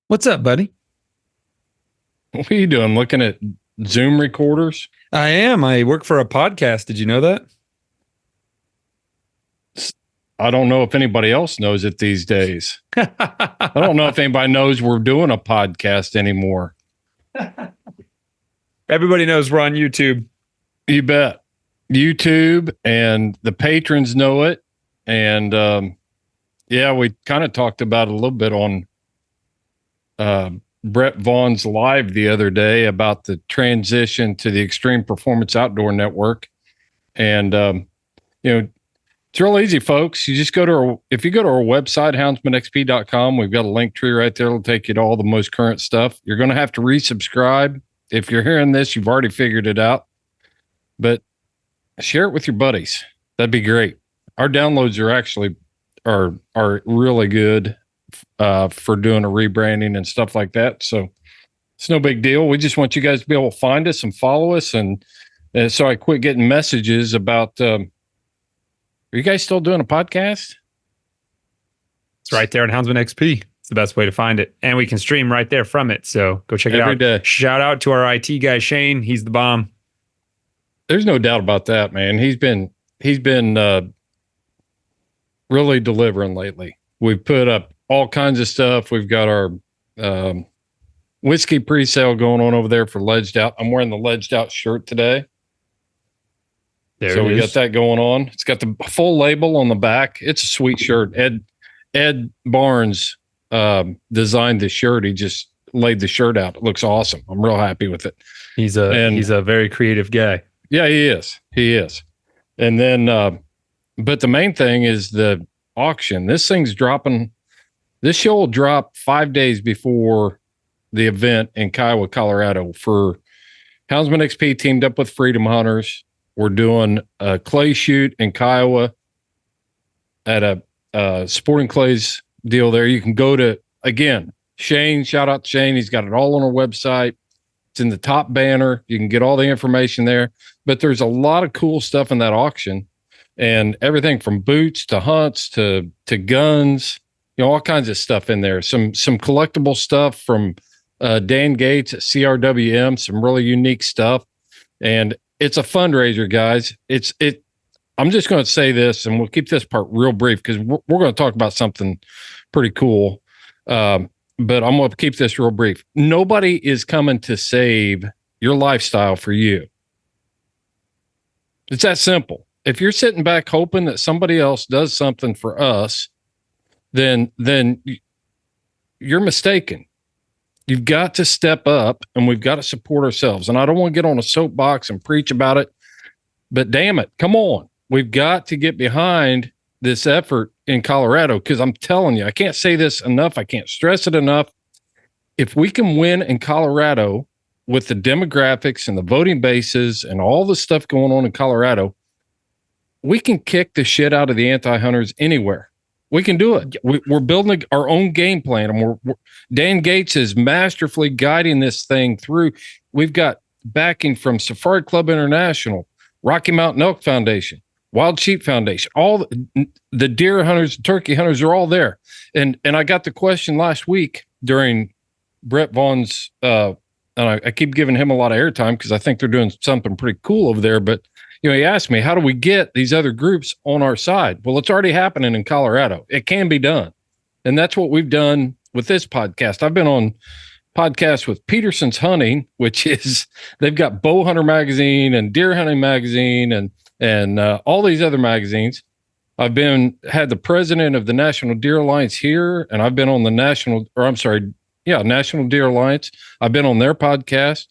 What's up, buddy? What are you doing? Looking at Zoom recorders? I am. I work for a podcast. Did you know that? I don't know if anybody else knows it these days. I don't know if anybody knows we're doing a podcast anymore. Everybody knows we're on YouTube. You bet. YouTube and the patrons know it. And yeah, we kind of talked about it a little bit on Brett Vaughn's live the other day about the transition to the Extreme Performance Outdoor Network. And, it's real easy, folks. You just if you go to our website, houndsmenxp.com, we've got a link tree right there. It'll take you to all the most current stuff. You're going to have to resubscribe. If you're hearing this, you've already figured it out, but share it with your buddies. That'd be great. Our downloads are really good for doing a rebranding and stuff like that. So it's no big deal. We just want you guys to be able to find us and follow us. And so I quit getting messages about, are you guys still doing a podcast? It's right there on Houndsman XP. It's the best way to find it. And we can stream right there from it. So go check it out. Every day. Shout out to our IT guy, Shane. He's the bomb. There's no doubt about that, man. He's been really delivering lately. We've put up all kinds of stuff. We've got our whiskey pre-sale going on over there for Ledged Out. I'm wearing the Ledged Out shirt today. So we got that going on. It's got the full label on the back. It's a sweet shirt. Ed Barnes designed the shirt. He just laid the shirt out. It looks awesome. I'm real happy with it. He's a very creative guy. Yeah, he is. And then, but the main thing is the auction. This thing's dropping. This show will drop 5 days before the event in Kiowa, Colorado. For Houndsman XP teamed up with Freedom Hunters. We're doing a clay shoot in Kiowa at a Sporting Clays deal there. You can go to, again, Shane, shout out to Shane. He's got it all on our website. It's in the top banner. You can get all the information there. But there's a lot of cool stuff in that auction, and everything from boots to hunts to guns, all kinds of stuff in there. Some collectible stuff from Dan Gates at CRWM, some really unique stuff. And it's a fundraiser, guys. I'm just going to say this, and we'll keep this part real brief because we're going to talk about something pretty cool. But I'm going to keep this real brief. Nobody is coming to save your lifestyle for you. It's that simple. If you're sitting back hoping that somebody else does something for us, then you're mistaken. You've got to step up, and we've got to support ourselves. And I don't want to get on a soapbox and preach about it, but damn it, come on. We've got to get behind this effort in Colorado, because I'm telling you, I can't say this enough. I can't stress it enough. If we can win in Colorado with the demographics and the voting bases and all the stuff going on in Colorado, we can kick the shit out of the anti-hunters anywhere. We can do it. We're building our own game plan, and Dan Gates is masterfully guiding this thing through. We've got backing from Safari Club International, Rocky Mountain Elk Foundation, Wild Sheep Foundation. All the deer hunters, turkey hunters are all there. And I got the question last week during Brett Vaughn's, and I keep giving him a lot of airtime because I think they're doing something pretty cool over there. But he asked me, how do we get these other groups on our side? Well, it's already happening in Colorado. It can be done. And that's what we've done with this podcast. I've been on podcasts with Peterson's Hunting, which is, they've got Bow Hunter Magazine and Deer Hunting Magazine and all these other magazines. I've had the president of the National Deer Alliance here, and I've been on the National Deer Alliance. I've been on their podcast.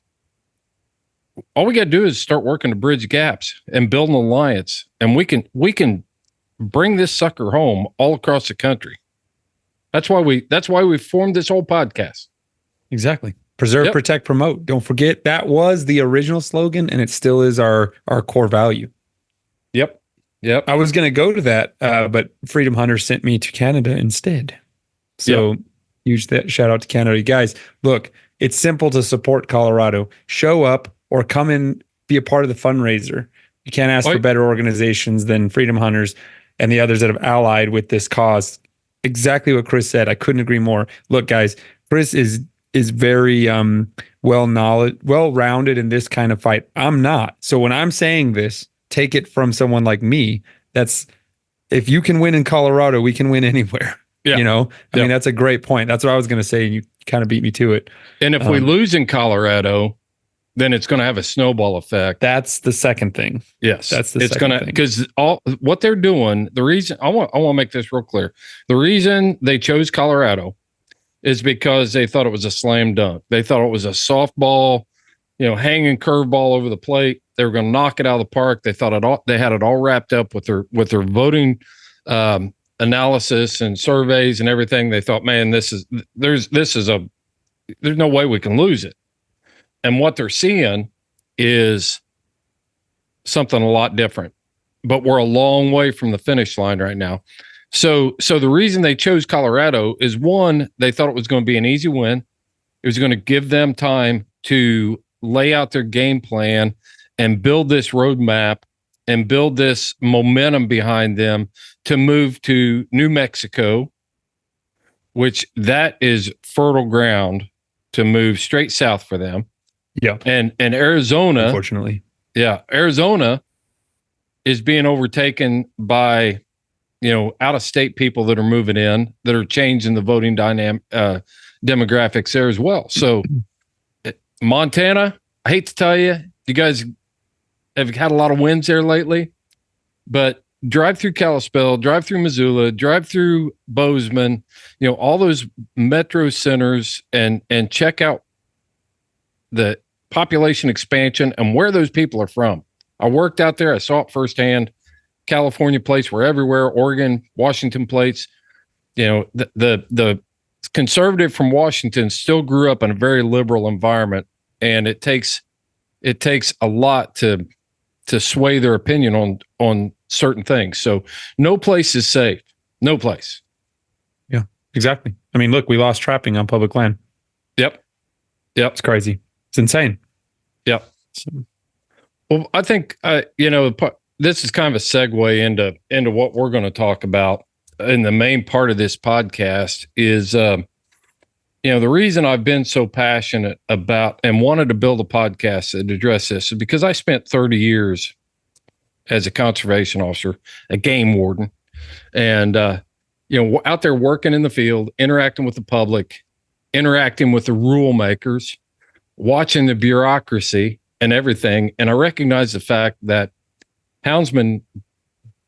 All we got to do is start working to bridge gaps and build an alliance, and we can bring this sucker home all across the country. That's why we formed this whole podcast. Exactly. Preserve, protect, promote. Don't forget, that was the original slogan, and it still is our core value. Yep. I was going to go to that, but Freedom Hunter sent me to Canada instead. So huge shout out to Canada. You guys, look, it's simple to support Colorado. Show up or come in, be a part of the fundraiser. You can't ask for better organizations than Freedom Hunters and the others that have allied with this cause. Exactly what Chris said. I couldn't agree more. Look, guys, Chris is very well-rounded in this kind of fight. I'm not. So when I'm saying this, take it from someone like me. That's, if you can win in Colorado, we can win anywhere. Yeah. You know, I mean, that's a great point. That's what I was going to say. And you kind of beat me to it. And if we lose in Colorado, then it's going to have a snowball effect. That's the second thing. Yes. That's the it's second going to, thing. because all what they're doing, the reason I want to make this real clear. The reason they chose Colorado is because they thought it was a slam dunk. They thought it was a softball, hanging curveball over the plate. They were going to knock it out of the park. They thought they had it all wrapped up with their voting analysis and surveys and everything. They thought, man, there's no way we can lose it. And what they're seeing is something a lot different, but we're a long way from the finish line right now. So the reason they chose Colorado is, one, they thought it was going to be an easy win. It was going to give them time to lay out their game plan and build this roadmap and build this momentum behind them to move to New Mexico, which that is fertile ground to move straight south for them. Yeah. And Arizona, unfortunately. Yeah. Arizona is being overtaken by, out of state people that are moving in, that are changing the voting demographics there as well. So Montana, I hate to tell you, you guys have had a lot of wins there lately, but drive through Kalispell, drive through Missoula, drive through Bozeman, all those metro centers, and check out the population expansion and where those people are from. I worked out there. I saw it firsthand. California plates were everywhere. Oregon, Washington plates. The conservative from Washington still grew up in a very liberal environment, and it takes a lot to sway their opinion on certain things. So no place is safe. No place. Yeah, exactly. I mean, look, we lost trapping on public land. Yep. It's crazy. It's insane. Yep. So. Well, I think, this is kind of a segue into what we're going to talk about in the main part of this podcast is, the reason I've been so passionate about and wanted to build a podcast that address this is because I spent 30 years as a conservation officer, a game warden, and, out there working in the field, interacting with the public, interacting with the rule makers, watching the bureaucracy and everything. And I recognize the fact that houndsmen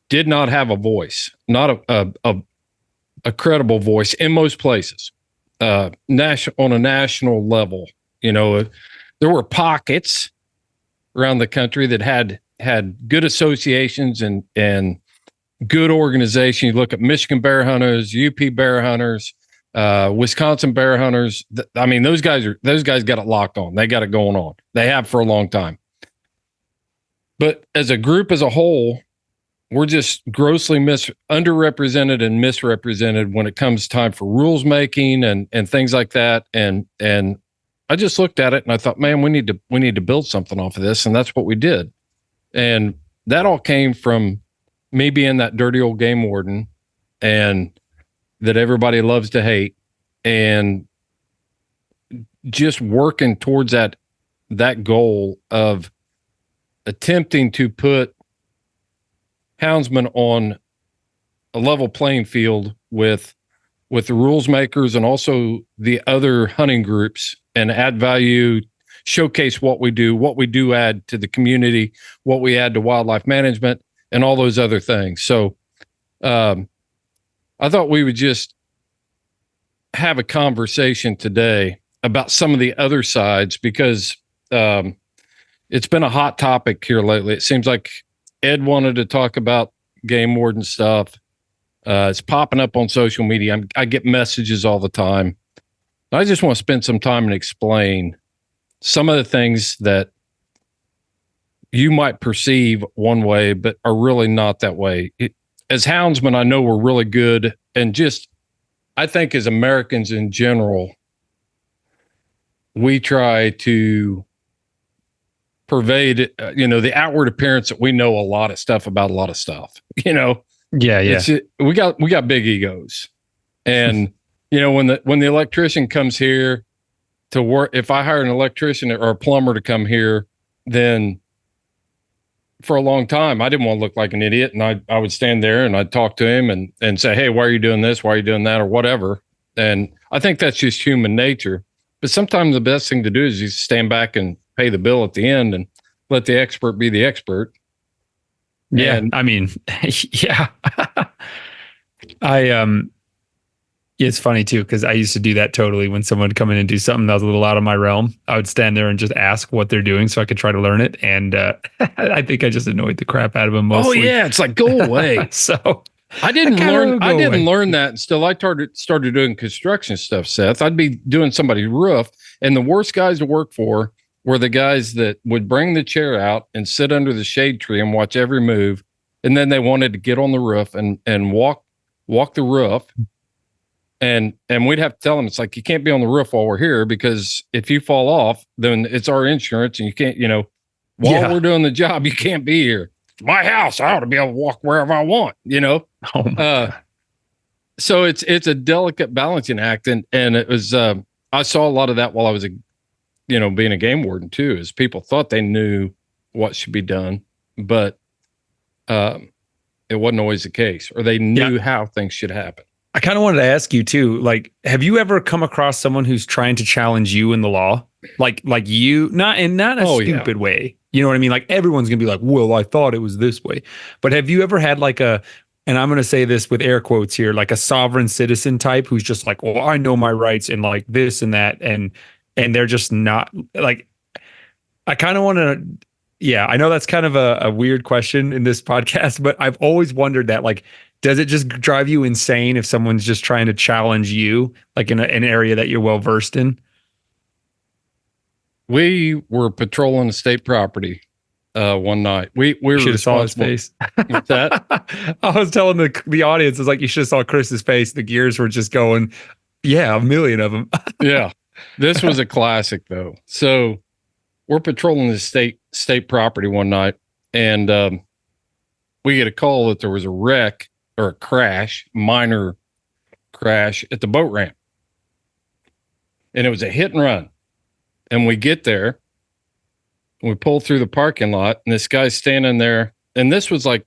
did not have a voice, not a credible voice in most places, on a national level. There were pockets around the country that had good associations and good organization. You look at Michigan bear hunters, UP bear hunters, Wisconsin bear hunters. I mean, those guys got it locked on. They got it going on. They have for a long time. But as a group as a whole, we're just grossly underrepresented and misrepresented when it comes time for rules making and things like that. And I just looked at it and I thought, man, we need to build something off of this. And that's what we did. And that all came from me being that dirty old game warden and that everybody loves to hate, and just working towards that goal of attempting to put houndsmen on a level playing field with the rules makers and also the other hunting groups, and add value, showcase what we do add to the community, what we add to wildlife management, and all those other things. So I thought we would just have a conversation today about some of the other sides, because it's been a hot topic here lately. It seems like Ed wanted to talk about game warden stuff. It's popping up on social media. I get messages all the time. I just want to spend some time and explain some of the things that you might perceive one way, but are really not that way. As houndsmen, I know we're really good, and just, I think as Americans in general, we try to pervade, the outward appearance that we know a lot of stuff about a lot of stuff, Yeah. we got big egos, and You know, when the electrician comes here to work, if I hire an electrician or a plumber to come here, then for a long time, I didn't want to look like an idiot. And I would stand there and I'd talk to him and say, hey, why are you doing this? Why are you doing that? Or whatever. And I think that's just human nature. But sometimes the best thing to do is you stand back and pay the bill at the end and let the expert be the expert. Yeah. And, I mean, yeah. It's funny too, because I used to do that totally when someone would come in and do something that was a little out of my realm. I would stand there and just ask what they're doing so I could try to learn it. And I think I just annoyed the crap out of them mostly. oh yeah, it's like, go away. So I didn't learn that until I started doing construction stuff, Seth. I'd be doing somebody's roof, and the worst guys to work for were the guys that would bring the chair out and sit under the shade tree and watch every move. And then they wanted to get on the roof and walk the roof. And we'd have to tell them, it's like, you can't be on the roof while we're here, because if you fall off, then it's our insurance and you can't, while we're doing the job, you can't be here. It's my house. I ought to be able to walk wherever I want, So it's a delicate balancing act. And it was, I saw a lot of that while I was, being a game warden too, is people thought they knew what should be done, but it wasn't always the case, or they knew how things should happen. I kind of wanted to ask you too, like, have you ever come across someone who's trying to challenge you in the law? Like you, not in a stupid way. You know what I mean? Like, everyone's gonna be like, well, I thought it was this way. But have you ever had like and I'm going to say this with air quotes here, like a sovereign citizen type who's just like, well, I know my rights and like this and that. And they're just not like, I kind of want to, I know that's kind of a weird question in this podcast, but I've always wondered that, like, does it just drive you insane if someone's just trying to challenge you, like in an area that you're well versed in? We were patrolling a state property one night. We were should have saw his face. What's that? I was telling the audience, it's like, you should have saw Chris's face. The gears were just going, a million of them. Yeah. This was a classic though. So we're patrolling the state property one night, and we get a call that there was a wreck or a minor crash at the boat ramp. And it was a hit and run. And we get there, and we pull through the parking lot, and this guy's standing there. And this was in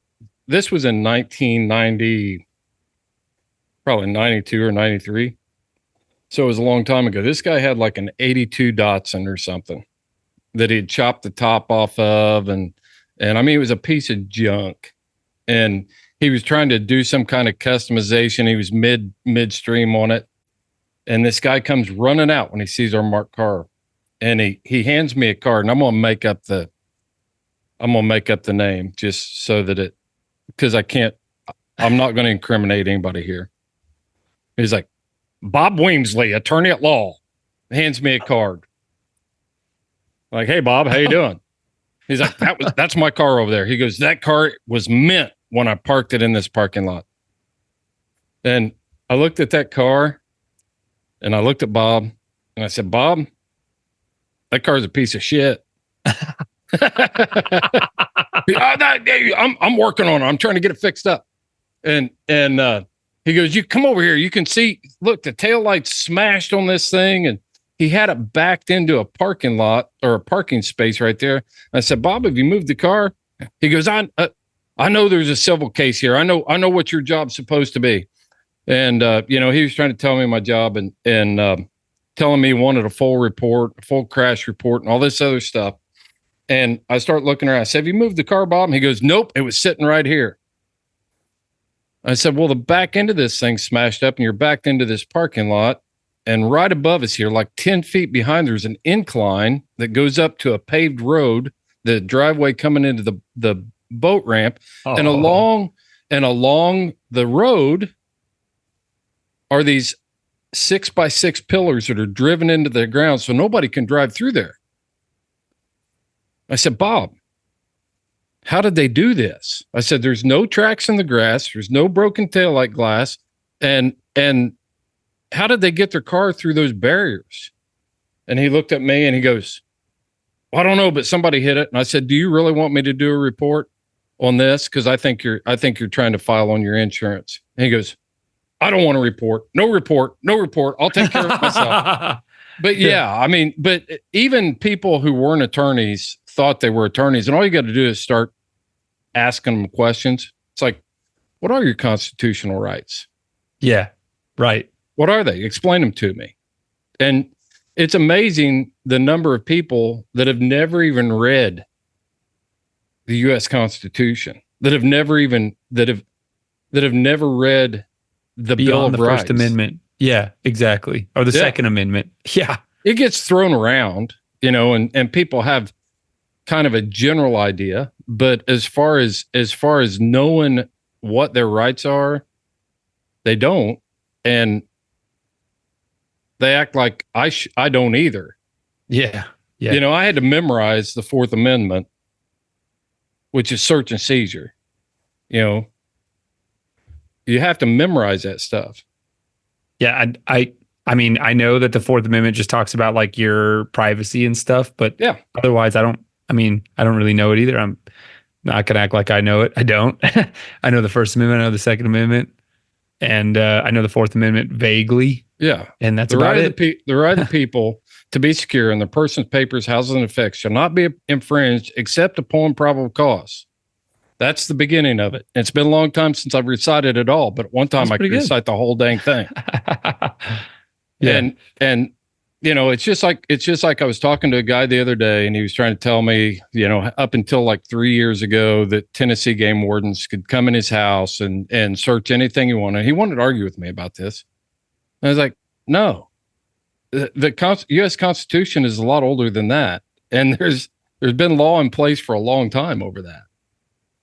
1990, probably 92 or 93. So it was a long time ago. This guy had like an 82 Datsun or something that he'd chopped the top off of. And I mean, it was a piece of junk. And he was trying to do some kind of customization. He was midstream on it. And this guy comes running out when he sees our marked car. And he hands me a card, and I'm going to make up the name just so that because I'm not going to incriminate anybody here. He's like, Bob Weemsley, attorney at law, hands me a card. Like, hey, Bob, how you doing? He's like, that's my car over there. He goes, that car was mint when I parked it in this parking lot. And I looked at that car, and I looked at Bob, and I said, Bob, that car's a piece of shit. I'm working on it. I'm trying to get it fixed up. And he goes, you come over here. You can see, look, the taillight's smashed on this thing. And he had it backed into a parking lot or a parking space right there. I said, Bob, have you moved the car? He goes, I know there's a civil case here. I know what your job's supposed to be. And, he was trying to tell me my job and telling me he wanted a full report, a full crash report, and all this other stuff. And I start looking around. I said, have you moved the car, Bob? And he goes, nope, it was sitting right here. I said, well, the back end of this thing smashed up, and you're backed into this parking lot. And right above us here, like 10 feet behind, there's an incline that goes up to a paved road, the driveway coming into the boat ramp. Oh. And along the road are these 6x6 pillars that are driven into the ground so nobody can drive through there. I said, Bob, how did they do this? I said, there's no tracks in the grass. There's no broken taillight glass. And how did they get their car through those barriers? And he looked at me and he goes, well, I don't know, but somebody hit it. And I said, do you really want me to do a report on this? Because I think you're trying to file on your insurance. And he goes, I don't want to report. No report. No report. I'll take care of myself. But yeah, I mean, but even people who weren't attorneys thought they were attorneys, and all you got to do is start asking them questions. It's like, what are your constitutional rights? Yeah, right. What are they? Explain them to me. And it's amazing the number of people that have never even read the U.S. Constitution, that have never read the Bill of Beyond the Rights. First Amendment. Yeah, exactly. Or the Second Amendment. Yeah. It gets thrown around, and people have kind of a general idea, but as far as knowing what their rights are, they don't, and they act like I don't either. Yeah. Yeah. I had to memorize the Fourth Amendment, which is search and seizure. You have to memorize that stuff. Yeah, I mean, I know that the Fourth Amendment just talks about like your privacy and stuff, but yeah, otherwise I don't really know it either. I'm not gonna act like I know it. I don't. I know the First Amendment, I know the Second Amendment, and I know the Fourth Amendment vaguely. Yeah. And that's the about right it. The right of the people to be secure in the person's papers, houses, and effects shall not be infringed except upon probable cause. That's the beginning of it. It's been a long time since I've recited it all, but one time I could recite the whole dang thing. Yeah. And it's just like I was talking to a guy the other day, and he was trying to tell me, up until like 3 years ago, that Tennessee Game Wardens could come in his house and search anything he wanted. He wanted to argue with me about this. And I was like, no, the U.S. Constitution is a lot older than that, and there's been law in place for a long time over that.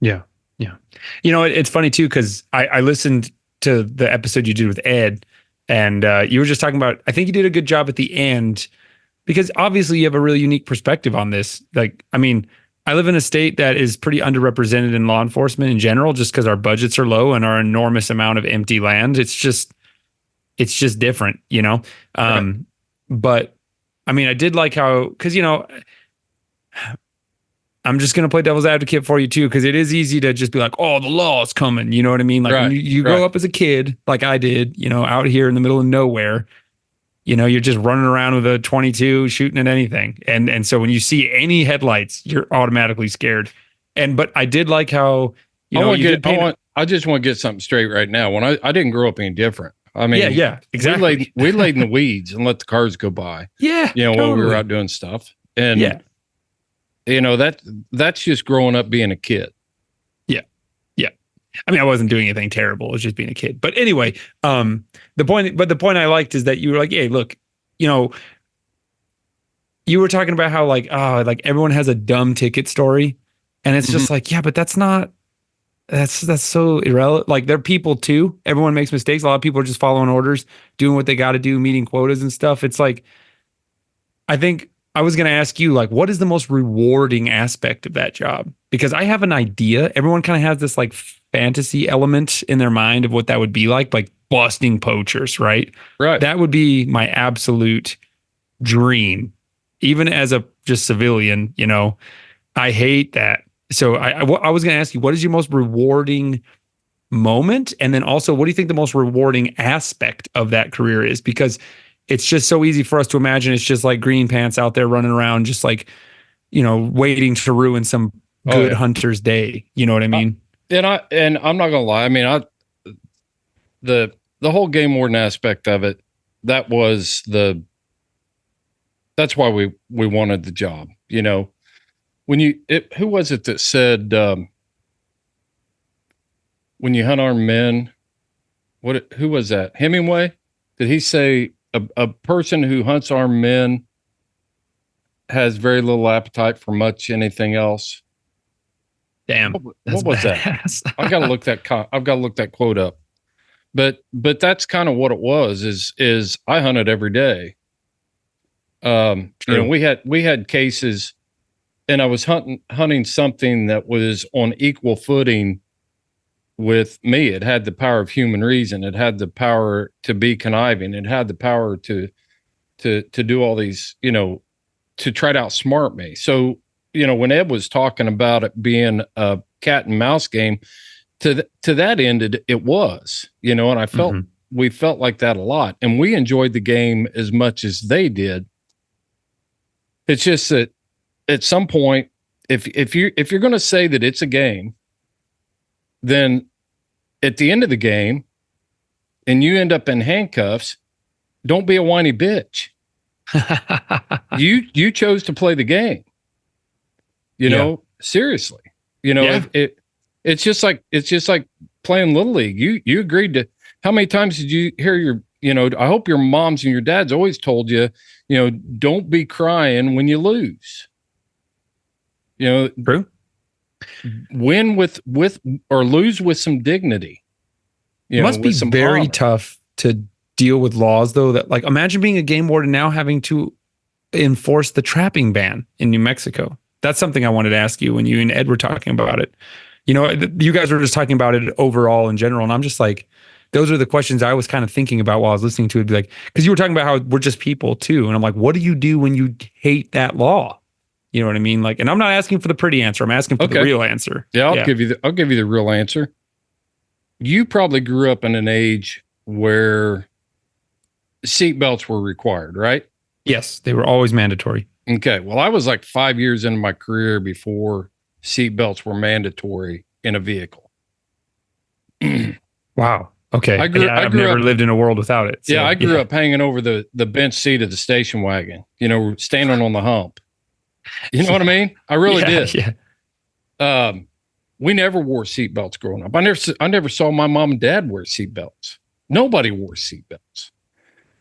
Yeah. Yeah. It's funny too, because I listened to the episode you did with Ed, and you were just talking about, I think you did a good job at the end, because obviously you have a really unique perspective on this. Like, I mean, I live in a state that is pretty underrepresented in law enforcement in general, just because our budgets are low and our enormous amount of empty land. It's just different, Right. But I mean, I did like how, because, I'm just going to play devil's advocate for you too, because it is easy to just be like, oh, the law is coming. You know what I mean? Like when you grow up as a kid, like I did, out here in the middle of nowhere, you're just running around with a 22 shooting at anything. And so when you see any headlights, you're automatically scared. But I did like how, I just want to get something straight right now. When I didn't grow up any different. I mean, yeah, exactly. We laid in the weeds and let the cars go by. Yeah. Totally. While we were out doing stuff. And that's just growing up being a kid. Yeah. Yeah. I mean, I wasn't doing anything terrible. It was just being a kid. But anyway, the point I liked is that you were like, hey, look, you were talking about how like everyone has a dumb ticket story. And it's just like, yeah, but that's so irrelevant. Like they're people too. Everyone makes mistakes. A lot of people are just following orders, doing what they got to do, meeting quotas and stuff. It's like, I think I was going to ask you, like, what is the most rewarding aspect of that job? Because I have an idea. Everyone kind of has this like fantasy element in their mind of what that would be like busting poachers, right? Right. That would be my absolute dream. Even as a just civilian, I hate that. So I was going to ask you, what is your most rewarding moment? And then also, what do you think the most rewarding aspect of that career is? Because it's just so easy for us to imagine it's just like green pants out there running around, just like, waiting to ruin some good hunter's day. You know what I mean? And I'm not gonna lie. I mean, the whole game warden aspect of it, that's why we wanted the job. Who was it that said, when you hunt armed men, who was that? Hemingway? Did he say, a person who hunts armed men has very little appetite for much anything else? Damn. What was that? I've got to look that quote up. But that's kind of what it was, is I hunted every day. We had cases, and I was hunting something that was on equal footing with me. It had the power of human reason. It had the power to be conniving. It had the power to do all these, to try to outsmart me. So, when Ed was talking about it being a cat and mouse game, to that end, it was, and I we felt like that a lot, and we enjoyed the game as much as they did. It's just that at some point, if you're going to say that it's a game, then at the end of the game, and you end up in handcuffs, don't be a whiny bitch. You chose to play the game. You know, seriously. You know, it's just like playing Little League. You agreed to. How many times did you hear your? You know, I hope your moms and your dads always told you, you know, don't be crying when you lose. You know, true. Win with or lose with some dignity. It must be very tough to deal with laws, though. That, like, imagine being a game warden now having to enforce the trapping ban in New Mexico. That's something I wanted to ask you when you and Ed were talking about it. You know, you guys were just talking about it overall in general, and I'm just like, those are the questions I was kind of thinking about while I was listening to it. Be like, because you were talking about how we're just people too, and I'm like, what do you do when you hate that law? You know what I mean? Like, and I'm not asking for the pretty answer. I'm asking for the real answer. Yeah, I'll give you the real answer. You probably grew up in an age where seatbelts were required, right? Yes, they were always mandatory. Okay. Well, I was like 5 years into my career before seatbelts were mandatory in a vehicle. Wow. Okay. I've never never lived in a world without it. So, I grew up hanging over the bench seat of the station wagon, you know, standing on the hump. You know what I mean? I really did. Yeah. We never wore seatbelts growing up. I never saw my mom and dad wear seatbelts. Nobody wore seatbelts.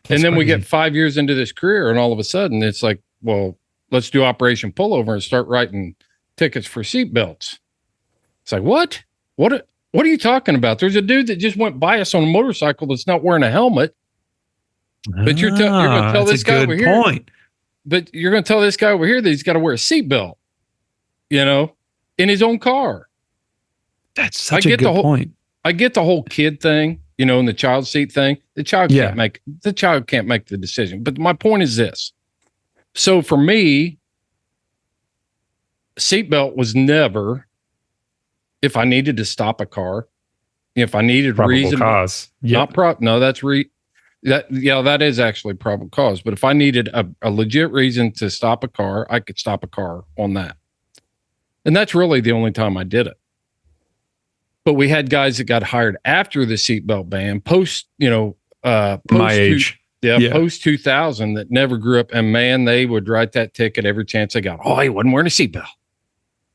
And then we get 5 years into this career, and all of a sudden it's like, well, let's do Operation Pullover and start writing tickets for seatbelts. It's like, what? What are you talking about? There's a dude that just went by us on a motorcycle that's not wearing a helmet. But you're going to tell this guy over here. But you're going to tell this guy over here that he's got to wear a seatbelt, you know, in his own car. That's such a good point. I get the whole kid thing, you know, and the child seat thing. The child can't make the decision. But my point is this. So for me, seatbelt was never, if I needed to stop a car, if I needed reason, cause. That is actually probable cause. But if I needed a legit reason to stop a car, I could stop a car on that. And that's really the only time I did it. But we had guys that got hired after the seatbelt ban, post my age. Post 2000 that never grew up. And man, they would write that ticket every chance they got. Oh, he wasn't wearing a seatbelt.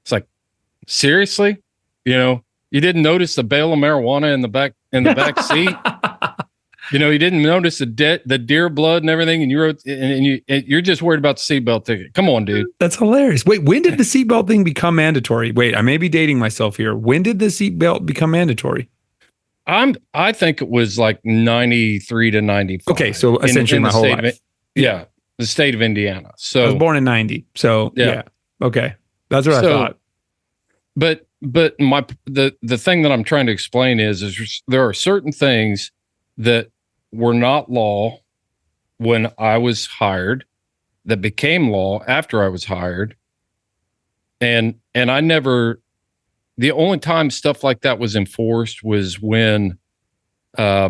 It's like, seriously? You know, you didn't notice the bale of marijuana in the back seat. You know, you didn't notice the deer blood and everything, and you're just worried about the seatbelt ticket. Come on, dude. That's hilarious. Wait, when did the seatbelt thing become mandatory? Wait, I may be dating myself here. When did the seatbelt become mandatory? I think it was like 93 to 95. Okay, so essentially my whole life. Yeah, the state of Indiana. So I was born in 90. So yeah. Okay, that's what I thought. But the thing that I'm trying to explain is there are certain things that were not law when I was hired that became law after I was hired. And I never, the only time stuff like that was enforced was when there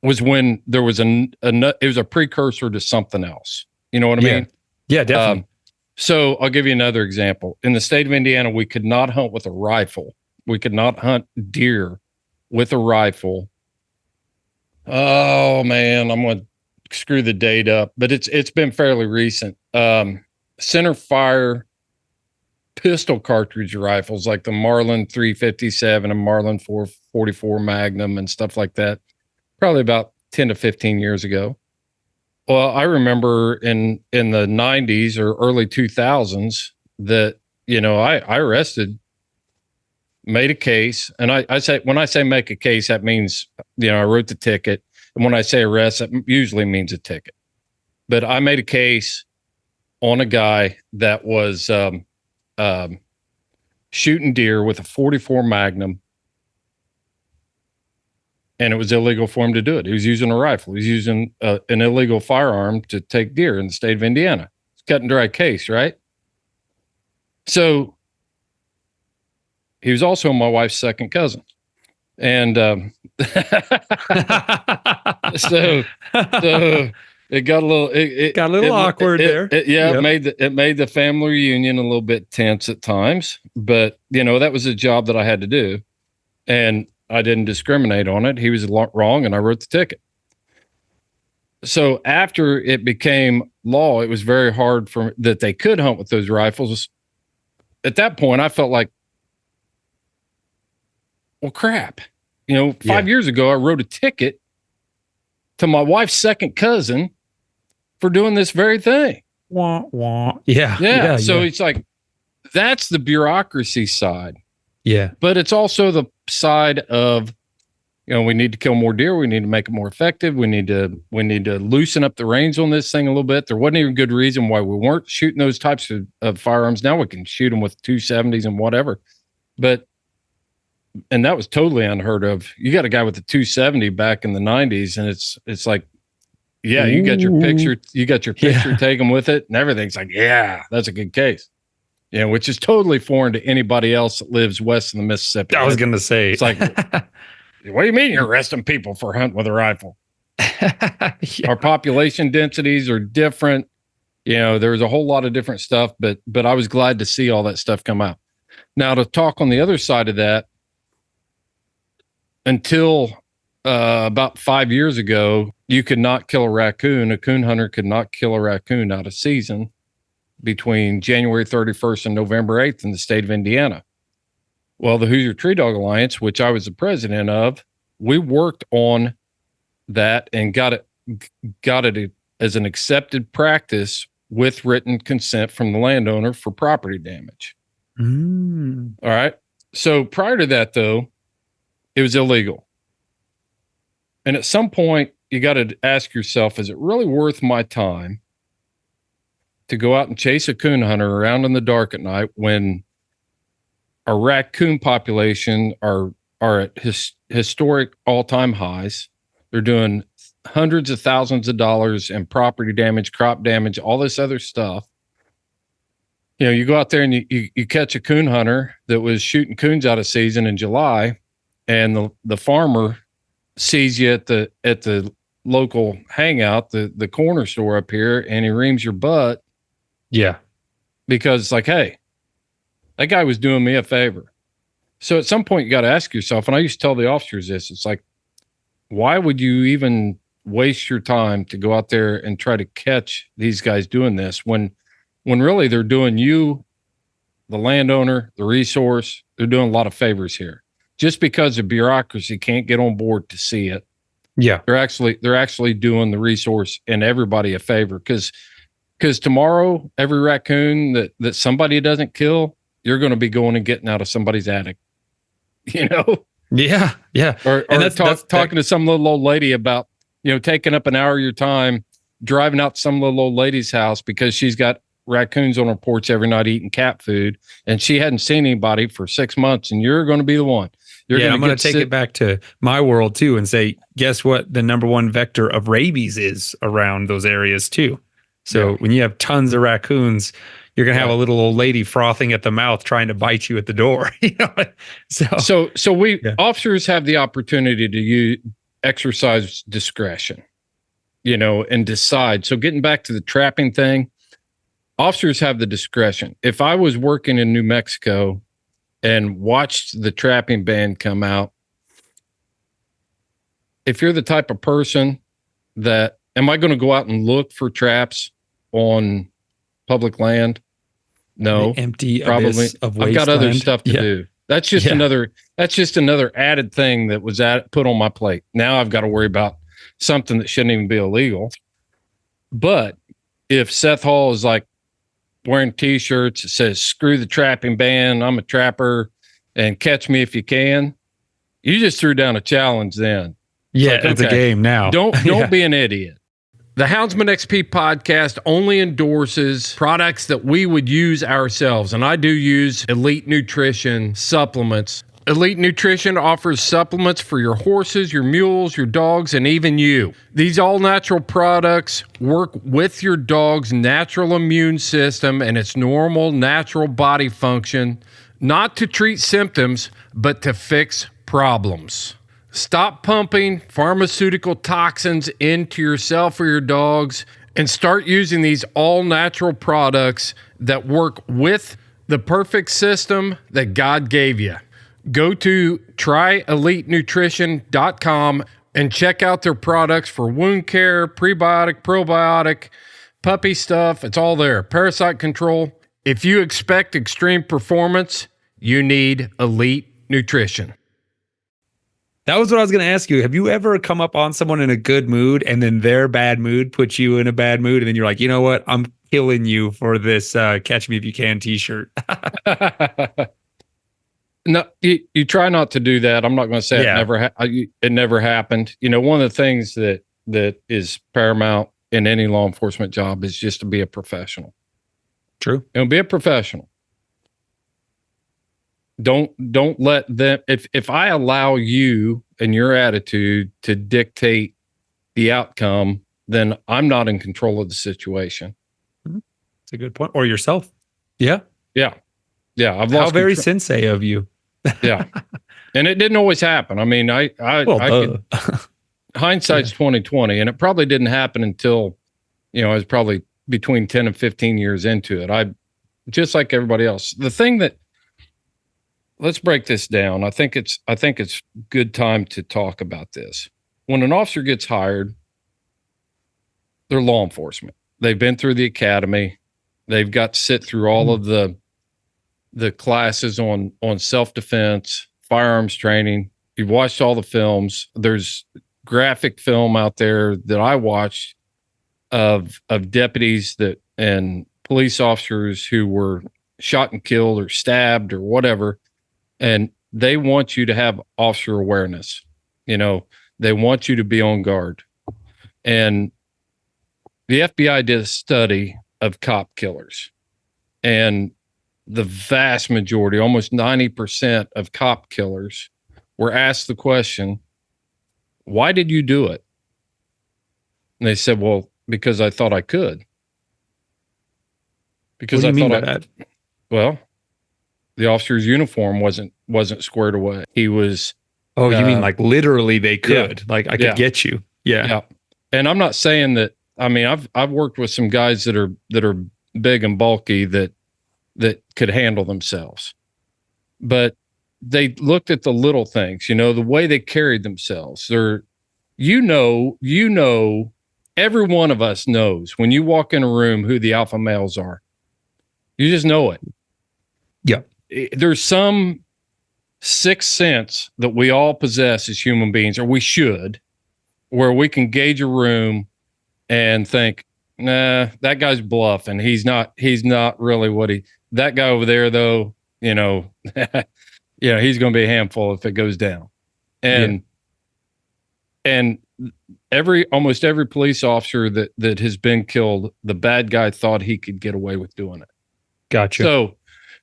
was it was a precursor to something else. You know what I mean? Yeah, definitely. So I'll give you another example. In the state of Indiana, we could not hunt with a rifle. We could not hunt deer with a rifle. Oh man, I'm going to screw the date up, but it's been fairly recent. Center fire pistol cartridge rifles like the Marlin 357 and Marlin 444 Magnum and stuff like that, probably about 10 to 15 years ago. Well, I remember in the 90s or early 2000s that, you know, I arrested, made a case. And I say, when I say make a case, that means, you know, I wrote the ticket. And when I say arrest, that usually means a ticket. But I made a case on a guy that was shooting deer with a 44 Magnum. And it was illegal for him to do it. He was using a rifle. He was using an illegal firearm to take deer in the state of Indiana. It's a cut and dry case, right? So he was also my wife's second cousin. And so it got a little awkward there. It made the family reunion a little bit tense at times, but that was a job that I had to do, and I didn't discriminate on it. He was wrong, and I wrote the ticket. So after it became law, it was very hard that they could hunt with those rifles. At that point, I felt like, well, crap. 5 years ago, I wrote a ticket to my wife's second cousin for doing this very thing. Wah, wah. Yeah. So it's like, that's the bureaucracy side. Yeah. But it's also the side of, we need to kill more deer. We need to make it more effective. We need to loosen up the reins on this thing a little bit. There wasn't even a good reason why we weren't shooting those types of firearms. Now we can shoot them with 270s and whatever. And that was totally unheard of. You got a guy with a 270 back in the 90s, and it's like, yeah, you got your picture taken with it, and everything's like, yeah, that's a good case. Which is totally foreign to anybody else that lives west of the Mississippi. I was going to say, it's like, what do you mean you're arresting people for hunting with a rifle? Our population densities are different. There's a whole lot of different stuff, but I was glad to see all that stuff come out. Now, to talk on the other side of that, until about 5 years ago, you could not kill a raccoon. A coon hunter could not kill a raccoon out of season between January 31st and November 8th in the state of Indiana. Well, the Hoosier Tree Dog Alliance, which I was the president of, we worked on that and got it as an accepted practice with written consent from the landowner for property damage. All right. So prior to that, though, it was illegal. And at some point, you got to ask yourself, is it really worth my time to go out and chase a coon hunter around in the dark at night when our raccoon population are at historic all-time highs? They're doing hundreds of thousands of dollars in property damage, crop damage, all this other stuff. You go out there and you catch a coon hunter that was shooting coons out of season in July, and the farmer sees you at the local hangout, the corner store up here, and he reams your butt. Yeah. Because it's like, hey, that guy was doing me a favor. So at some point you got to ask yourself, and I used to tell the officers this, it's like, why would you even waste your time to go out there and try to catch these guys doing this when really they're doing you, the landowner, the resource, they're doing a lot of favors here. Just because the bureaucracy can't get on board to see it. Yeah. They're actually doing the resource and everybody a favor. Because tomorrow, every raccoon that somebody doesn't kill, you're going to be going and getting out of somebody's attic. Yeah. Or talking to some little old lady about, taking up an hour of your time, driving out to some little old lady's house because she's got raccoons on her porch every night eating cat food, and she hadn't seen anybody for 6 months, and you're going to be the one. I'm going to take it back to my world too and say, guess what? The number one vector of rabies is around those areas too. So when you have tons of raccoons, you're going to have a little old lady frothing at the mouth trying to bite you at the door. So officers have the opportunity to exercise discretion, and decide. So getting back to the trapping thing, officers have the discretion. If I was working in New Mexico and watched the trapping ban come out, if you're the type of person that, am I going to go out and look for traps on public land? No, empty probably. Abyss of wasteland. I've got other stuff to do. That's just another added thing that was put on my plate. Now I've got to worry about something that shouldn't even be illegal. But if Seth Hall is like wearing t-shirts that says, screw the trapping ban, I'm a trapper, and catch me if you can, you just threw down a challenge then. Yeah, it's a game now. Don't be an idiot. The Houndsman XP podcast only endorses products that we would use ourselves, and I do use Elite Nutrition supplements. Elite Nutrition offers supplements for your horses, your mules, your dogs, and even you. These all-natural products work with your dog's natural immune system and its normal, natural body function, not to treat symptoms, but to fix problems. Stop pumping pharmaceutical toxins into yourself or your dogs and start using these all-natural products that work with the perfect system that God gave you. Go to tryelitenutrition.com and check out their products for wound care, prebiotic, probiotic, puppy stuff. It's all there. Parasite control. If you expect extreme performance, you need Elite Nutrition. That was what I was going to ask you. Have you ever come up on someone in a good mood and then their bad mood puts you in a bad mood? And then you're like, you know what? I'm killing you for this Catch Me If You Can t-shirt. No, you try not to do that. I'm not going to say it never happened. You know, one of the things that is paramount in any law enforcement job is just to be a professional. True. And be a professional. Don't let them, if I allow you and your attitude to dictate the outcome, then I'm not in control of the situation. That's a good point. Or yourself. Yeah. Yeah. Yeah. I've lost How very sensei of you. Yeah. And it didn't always happen. I mean, hindsight's 2020, and it probably didn't happen until, I was probably between 10 and 15 years into it. I just like everybody else. The thing that, let's break this down. I think it's good time to talk about this. When an officer gets hired, they're law enforcement. They've been through the academy. They've got to sit through all of the classes on self-defense, firearms training. You've watched all the films. There's graphic film out there that I watched of deputies and police officers who were shot and killed or stabbed or whatever. And they want you to have officer awareness. They want you to be on guard. And the FBI did a study of cop killers, and the vast majority, almost 90% of cop killers were asked the question, why did you do it? And they said, well, because I thought I could. Because what do you mean by that? Well, the officer's uniform wasn't squared away. He was. Oh, you mean like literally they could, like I could get you. Yeah. Yeah. And I'm not saying that. I mean, I've worked with some guys that are big and bulky that could handle themselves, but they looked at the little things, the way they carried themselves. They're, every one of us knows when you walk in a room who the alpha males are. You just know it. Yeah. There's some sixth sense that we all possess as human beings, or we should, where we can gauge a room and think, nah, that guy's bluffing. He's not really that guy over there though, he's going to be a handful if it goes down. And almost every police officer that has been killed, the bad guy thought he could get away with doing it. Gotcha.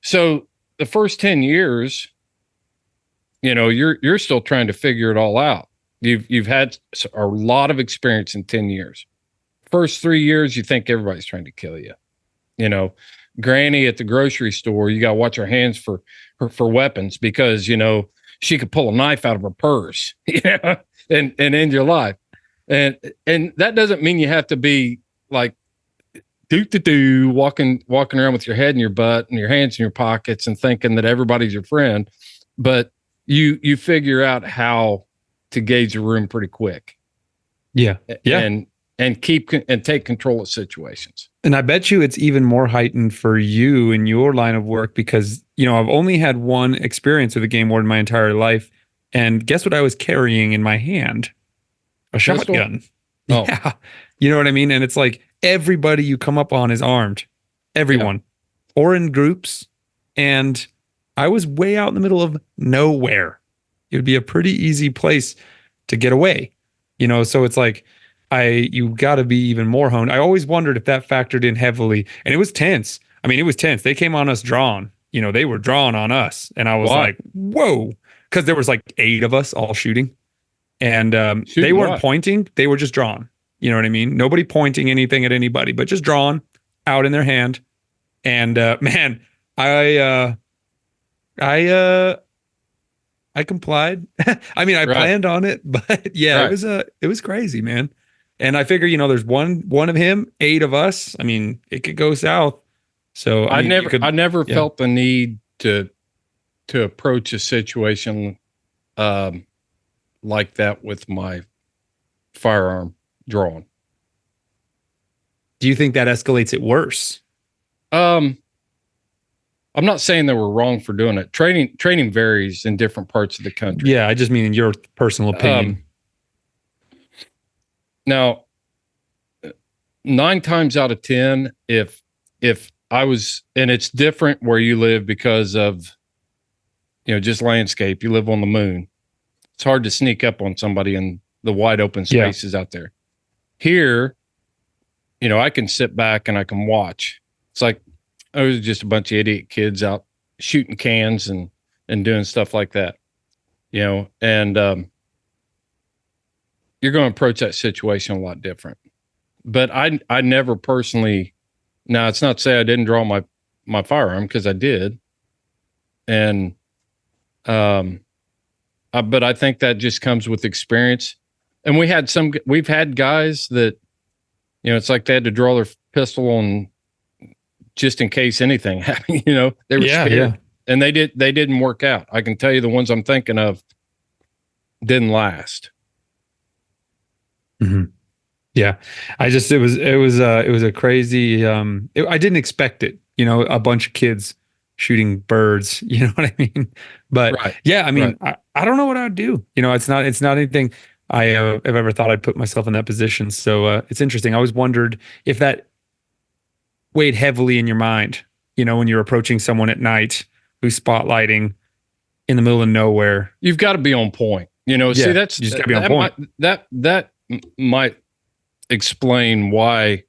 So the first 10 years, you're still trying to figure it all out. You've had a lot of experience in 10 years. First 3 years, you think everybody's trying to kill you. Granny at the grocery store, you got to watch her hands for weapons because, she could pull a knife out of her purse, and end your life. And that doesn't mean you have to be like walking around with your head in your butt and your hands in your pockets and thinking that everybody's your friend. But you figure out how to gauge a room pretty quick. Yeah. Yeah. And take control of situations. And I bet you it's even more heightened for you in your line of work because, I've only had one experience with a game warden my entire life. And guess what I was carrying in my hand? A shotgun. Oh. Yeah. You know what I mean? And it's like everybody you come up on is armed. Everyone. Yeah. Or in groups. And I was way out in the middle of nowhere. It would be a pretty easy place to get away. So it's like, you got to be even more honed. I always wondered if that factored in heavily, and it was tense. I mean, it was tense. They came on us drawn, they were drawn on us. And I was like, whoa, because there was like 8 of us all shooting and they weren't pointing. They were just drawn. You know what I mean? Nobody pointing anything at anybody, but just drawn out in their hand. And man, I I complied. I mean, I Right. planned on it, but yeah, Right. it was crazy, man. And I figure, there's one of him, 8 of us. I mean, it could go south. So, I mean, you could, I never yeah. felt the need to approach a situation like that with my firearm drawn. Do you think that escalates it worse? I'm not saying they were wrong for doing it. Training varies in different parts of the country. Yeah, I just mean in your personal opinion. Now, 9 times out of 10, if I was, and it's different where you live because of, just landscape. You live on the moon. It's hard to sneak up on somebody in the wide open spaces out there. Here, I can sit back and I can watch. It's like, it was just a bunch of idiot kids out shooting cans and doing stuff like that, and you're going to approach that situation a lot different. But I never personally, now it's not to say I didn't draw my firearm, because I did. And, but I think that just comes with experience. And we've had guys that, it's like they had to draw their pistol on just in case anything happened, they were scared. Yeah. And they didn't work out. I can tell you the ones I'm thinking of didn't last. Mm-hmm. Yeah. It was a crazy, I didn't expect it, a bunch of kids shooting birds, you know what I mean? But right. Yeah, I mean, right. I don't know what I would do. It's not anything I have ever thought I'd put myself in that position. So it's interesting. I always wondered if that weighed heavily in your mind, when you're approaching someone at night who's spotlighting in the middle of nowhere. You've got to be on point. See, that's you just got to be on point. That might explain why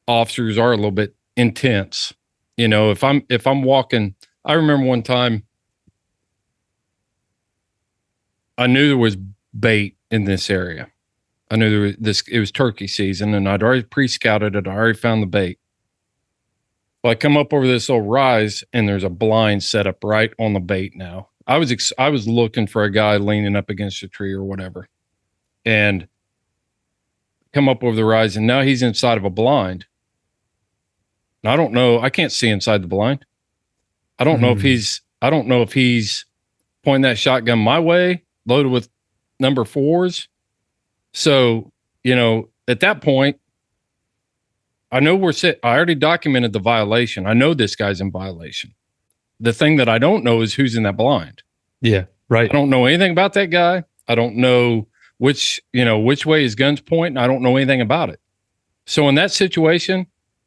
officers are a little bit intense. If I'm walking, I remember one time I knew there was bait in this area. I knew it was turkey season, and I'd already pre-scouted it. I already found the bait. Well, I come up over this little rise, and there's a blind set up right on the bait. Now I was looking for a guy leaning up against a tree or whatever, and come up over the rise, and now he's inside of a blind. And I don't know. I can't see inside the blind. I don't know if he's pointing that shotgun my way, loaded with number 4s. So, at that point, I know I already documented the violation. I know this guy's in violation. The thing that I don't know is who's in that blind. Yeah, right. I don't know anything about that guy. I don't know which way his gun's pointing. I don't know anything about it. So in that situation,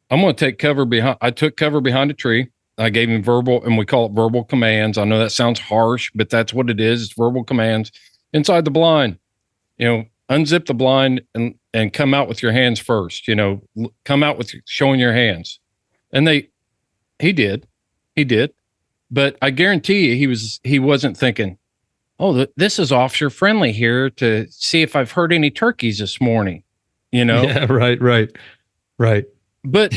I'm going to take cover behind. I took cover behind a tree. I gave him verbal, and we call it verbal commands. I know that sounds harsh, but that's what it is. It's verbal commands inside the blind. Unzip the blind and come out with your hands first. Come out with showing your hands. And he did. But I guarantee you, he wasn't thinking, oh, this is officer friendly here to see if I've heard any turkeys this morning. Yeah, right. But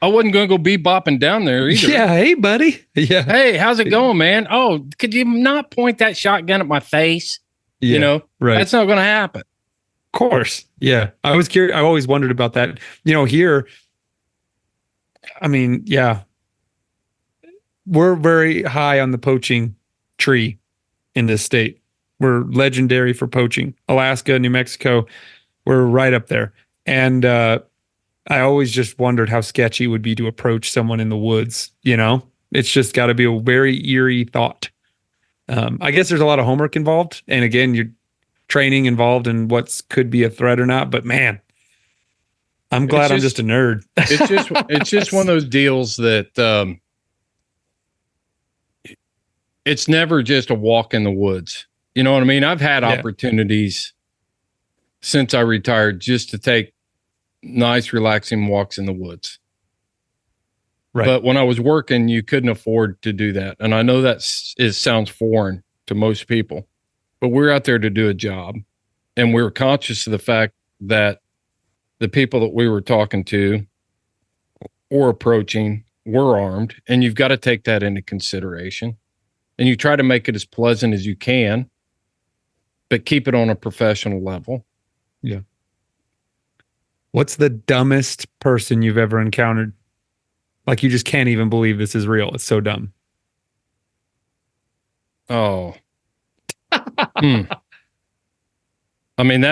I wasn't going to go bebopping down there either. Yeah, hey, buddy. Yeah. Hey, how's it going, man? Oh, could you not point that shotgun at my face? Yeah, right. That's not going to happen. Of course. Yeah. I was curious. I always wondered about that. Here, I mean, yeah, we're very high on the poaching tree in this state. We're legendary for poaching. Alaska, New Mexico, we're right up there. And I always just wondered how sketchy it would be to approach someone in the woods. It's just got to be a very eerie thought. I guess there's a lot of homework involved. And again, you're training involved in what could be a threat or not. But man, I'm glad I'm just a nerd. It's just one of those deals that it's never just a walk in the woods. You know what I mean? I've had opportunities since I retired just to take nice, relaxing walks in the woods. Right. But when I was working, you couldn't afford to do that. And I know that sounds foreign to most people, but we're out there to do a job. And we were conscious of the fact that the people that we were talking to or approaching were armed. And you've got to take that into consideration. and you try to make it as pleasant as you can, but keep it on a professional level. Yeah. What's the dumbest person you've ever encountered? Like, you just can't even believe this is real. It's so dumb. Oh. I mean,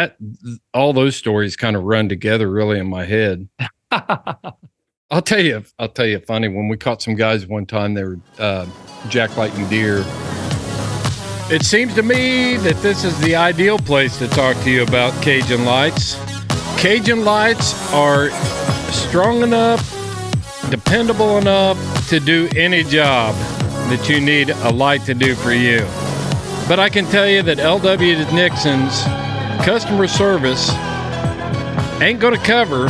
all those stories kind of run together really in my head. I'll tell you funny. When we caught some guys one time, they were jacklighting deer. It seems to me that this is the ideal place to talk to you about Cajun lights. Cajun lights are strong enough, dependable enough to do any job that you need a light to do for you. But I can tell you that L.W. Nixon's customer service ain't going to cover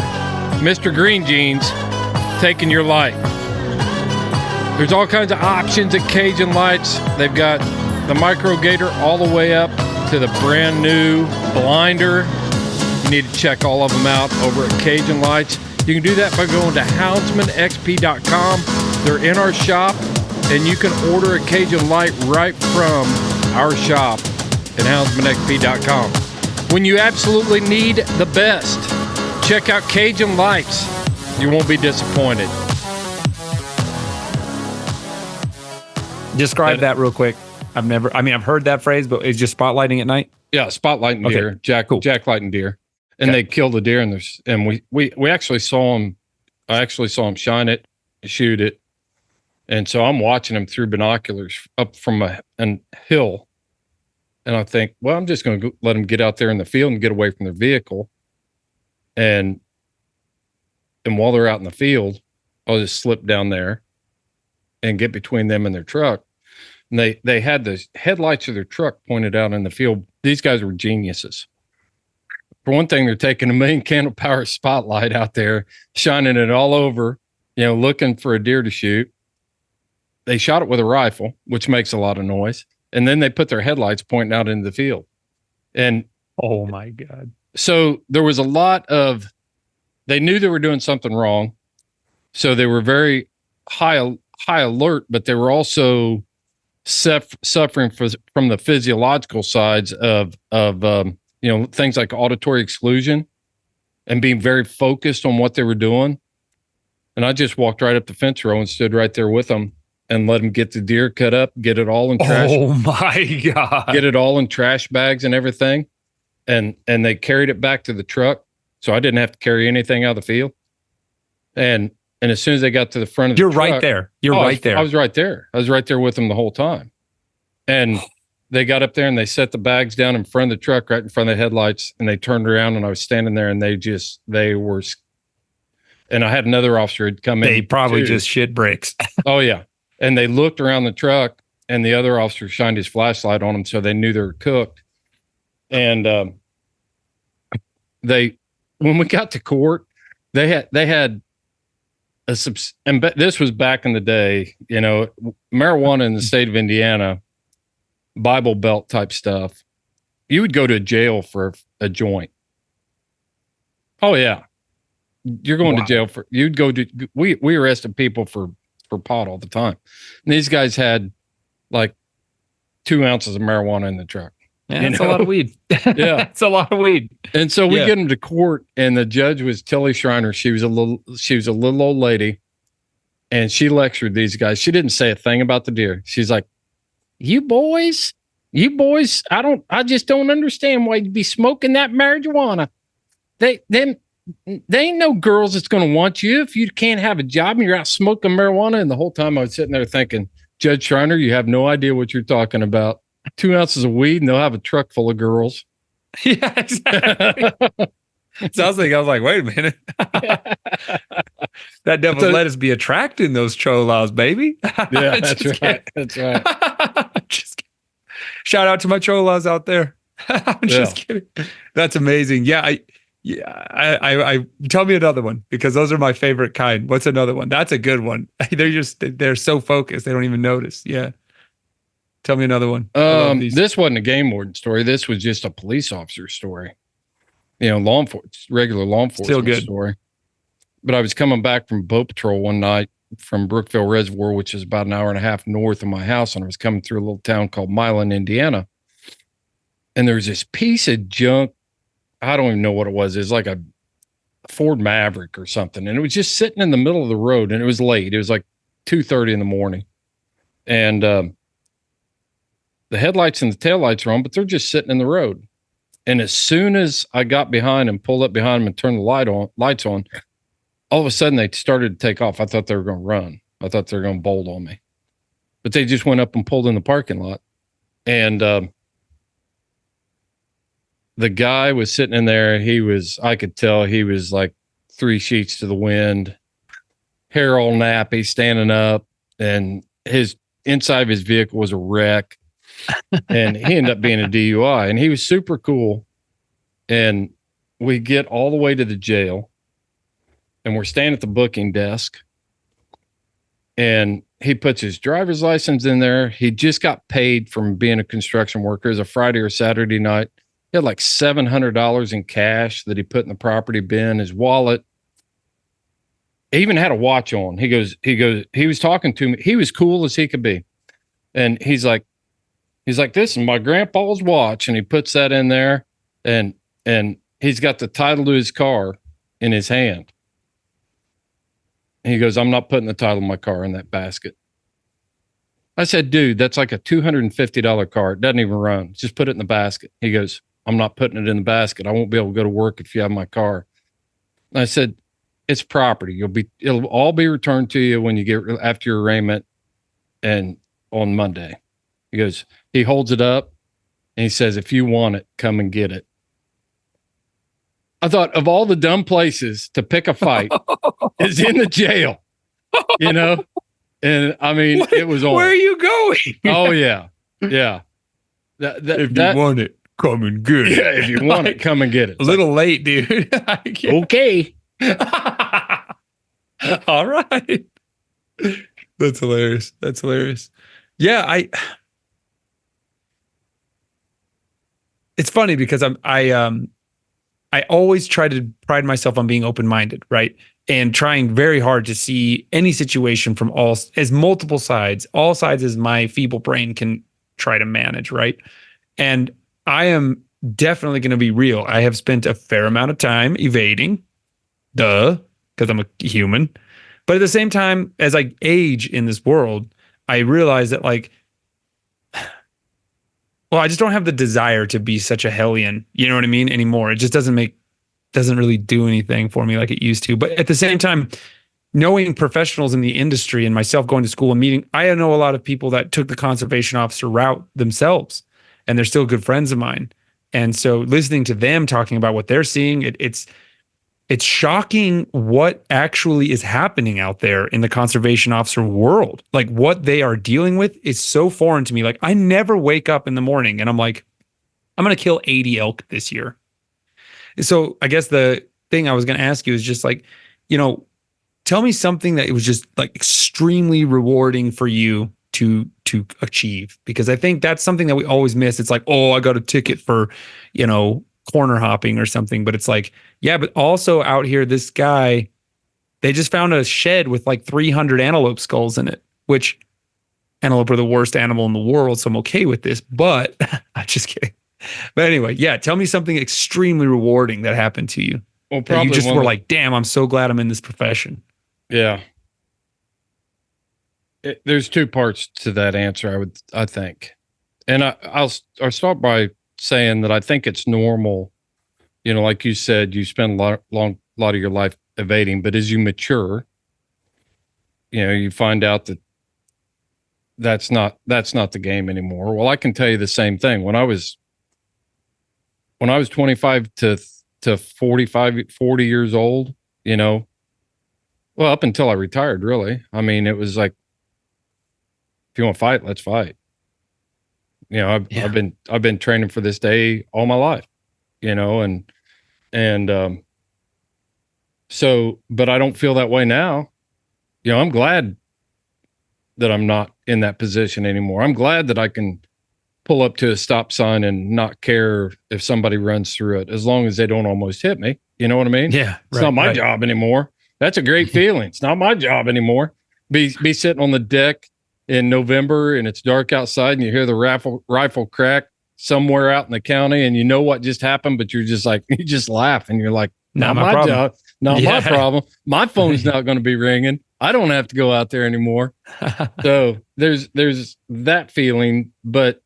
Mr. Green Jeans taking your light. There's all kinds of options at Cajun Lights. They've got the micro gator all the way up to the brand new blinder. You need to check all of them out over at Cajun Lights. You can do that by going to houndsmenxp.com. They're in our shop, and you can order a Cajun light right from our shop at houndsmenxp.com. When you absolutely need the best, check out Cajun Lights. You won't be disappointed. Describe that real quick. I've heard that phrase, but it's just spotlighting at night. Yeah, spotlighting deer, jacklighting deer. And they killed the deer, and we actually saw him. I actually saw him shine it, shoot it, and so I'm watching him through binoculars up from a hill, and I think, well, I'm just going to let him get out there in the field and get away from their vehicle, and while they're out in the field, I'll just slip down there and get between them and their truck. And they had the headlights of their truck pointed out in the field. These guys were geniuses. For one thing, they're taking a 1 million candle power spotlight out there, shining it all over, looking for a deer to shoot. They shot it with a rifle, which makes a lot of noise. And then they put their headlights pointing out into the field. And oh my God. So there was a lot of, they knew they were doing something wrong. So they were very high alert, but they were also suffering from the physiological sides of things like auditory exclusion and being very focused on what they were doing. And I just walked right up the fence row and stood right there with them and let them get the deer cut up, get it all in trash. Oh my God. Get it all in trash bags and everything. And they carried it back to the truck. So I didn't have to carry anything out of the field. And as soon as they got to the front of the truck. You're right there. I was right there. I was right there with them the whole time. And they got up there and they set the bags down in front of the truck, right in front of the headlights. And they turned around and I was standing there and they were, and I had another officer who'd come in. They probably just shit bricks. Oh yeah. And they looked around the truck and the other officer shined his flashlight on them. So they knew they were cooked. And, when we got to court, they had and this was back in the day, marijuana in the state of Indiana, Bible Belt type stuff. You would go to jail for a joint. Oh yeah. You're going to jail we arrested people for pot all the time. And these guys had like 2 ounces of marijuana in the truck. Yeah, that's a lot of weed. Yeah. It's a lot of weed. And so we get them to court and the judge was Tilly Schreiner. She was a little old lady and she lectured these guys. She didn't say a thing about the deer. She's like, you boys, I just don't understand why you'd be smoking that marijuana. They ain't no girls that's going to want you if you can't have a job and you're out smoking marijuana. And the whole time I was sitting there thinking, Judge Schreiner, you have no idea what you're talking about. 2 ounces of weed and they'll have a truck full of girls. Yeah, exactly. So I was like, wait a minute. That devil's lettuce be attracting those cholas, baby. Yeah, that's right. That's right. Just kidding. Shout out to my cholas out there. I'm just kidding. That's amazing. I tell me another one because those are my favorite kind. What's another one? That's a good one. They're so focused. They don't even notice. Yeah. Tell me another one. This wasn't a game warden story. This was just a police officer story. Regular law enforcement Still good. story. But I was coming back from boat patrol one night from Brookville Reservoir, which is about an hour and a half north of my house. And I was coming through a little town called Milan, Indiana. And there's this piece of junk. I don't even know what it was. It was like a Ford Maverick or something. And it was just sitting in the middle of the road, and it was late. It was like 2:30 in the morning. And the headlights and the taillights are on, but they're just sitting in the road. And as soon as I got behind and pulled up behind them and turned the lights on, all of a sudden they started to take off. I thought they were going to run. I thought they were going to bolt on me. But they just went up and pulled in the parking lot. And the guy was sitting in there. I could tell he was like 3 sheets to the wind, hair all nappy, standing up, and his inside of his vehicle was a wreck. And he ended up being a DUI, and he was super cool. And we get all the way to the jail, and we're standing at the booking desk, and he puts his driver's license in there. He just got paid from being a construction worker. It was a Friday or Saturday night. He had like $700 in cash that he put in the property bin, his wallet. He even had a watch on. He was talking to me. He was cool as he could be. And he's like, this is my grandpa's watch. And he puts that in there, and he's got the title to his car in his hand. And he goes, I'm not putting the title of my car in that basket. I said, dude, that's like a $250 car. It doesn't even run. Just put it in the basket. He goes, I'm not putting it in the basket. I won't be able to go to work if you have my car. And I said, it's property. It'll all be returned to you when you get after your arraignment and on Monday. He holds it up and he says, if you want it, come and get it. I thought, of all the dumb places to pick a fight is in the jail, you know? And I mean, it was on. Where are you going? Oh yeah. Yeah. If you want it, come and get it. Yeah, if you want it, come and get it. A little late, dude. Okay. All right. That's hilarious. Yeah, it's funny because I always try to pride myself on being open-minded, right? And trying very hard to see any situation from multiple sides, all sides as my feeble brain can try to manage, right? And I am definitely going to be real. I have spent a fair amount of time evading, because I'm a human. But at the same time, as I age in this world, I realize that I just don't have the desire to be such a hellion, you know what I mean, anymore. It just doesn't really do anything for me like it used to. But at the same time, knowing professionals in the industry and myself going to school and meeting, I know a lot of people that took the conservation officer route themselves, and they're still good friends of mine. And so listening to them talking about what they're seeing, it's shocking what actually is happening out there in the conservation officer world. Like what they are dealing with is so foreign to me. Like I never wake up in the morning and I'm like, I'm going to kill 80 elk this year. So I guess the thing I was going to ask you is just like, tell me something that it was just like extremely rewarding for you to achieve, because I think that's something that we always miss. It's like, oh, I got a ticket for, corner hopping or something, but it's like, yeah, but also out here, this guy, they just found a shed with like 300 antelope skulls in it, which antelope are the worst animal in the world. So I'm okay with this, but I'm just kidding. But anyway, yeah, tell me something extremely rewarding that happened to you. Well, probably you just were like, damn, I'm so glad I'm in this profession. Yeah. There's two parts to that answer, I think. And I'll start by saying that I think it's normal, like you said, you spend a lot of your life evading, but as you mature, you find out that that's not the game anymore. Well, I can tell you the same thing. When I was 25 to 40 years old, well, up until I retired, really. I mean, it was like, if you want to fight, let's fight. I've been training for this day all my life, so, but I don't feel that way now. I'm glad that I'm not in that position anymore. I'm glad that I can pull up to a stop sign and not care if somebody runs through it, as long as they don't almost hit me. You know what I mean? Yeah. It's not my job anymore. That's a great feeling. It's not my job anymore. be sitting on the deck in November and it's dark outside and you hear the rifle crack somewhere out in the county and you know what just happened, but you're just like, you just laugh and you're like, not my job, not my problem. My phone's not going to be ringing. I don't have to go out there anymore. So there's that feeling, but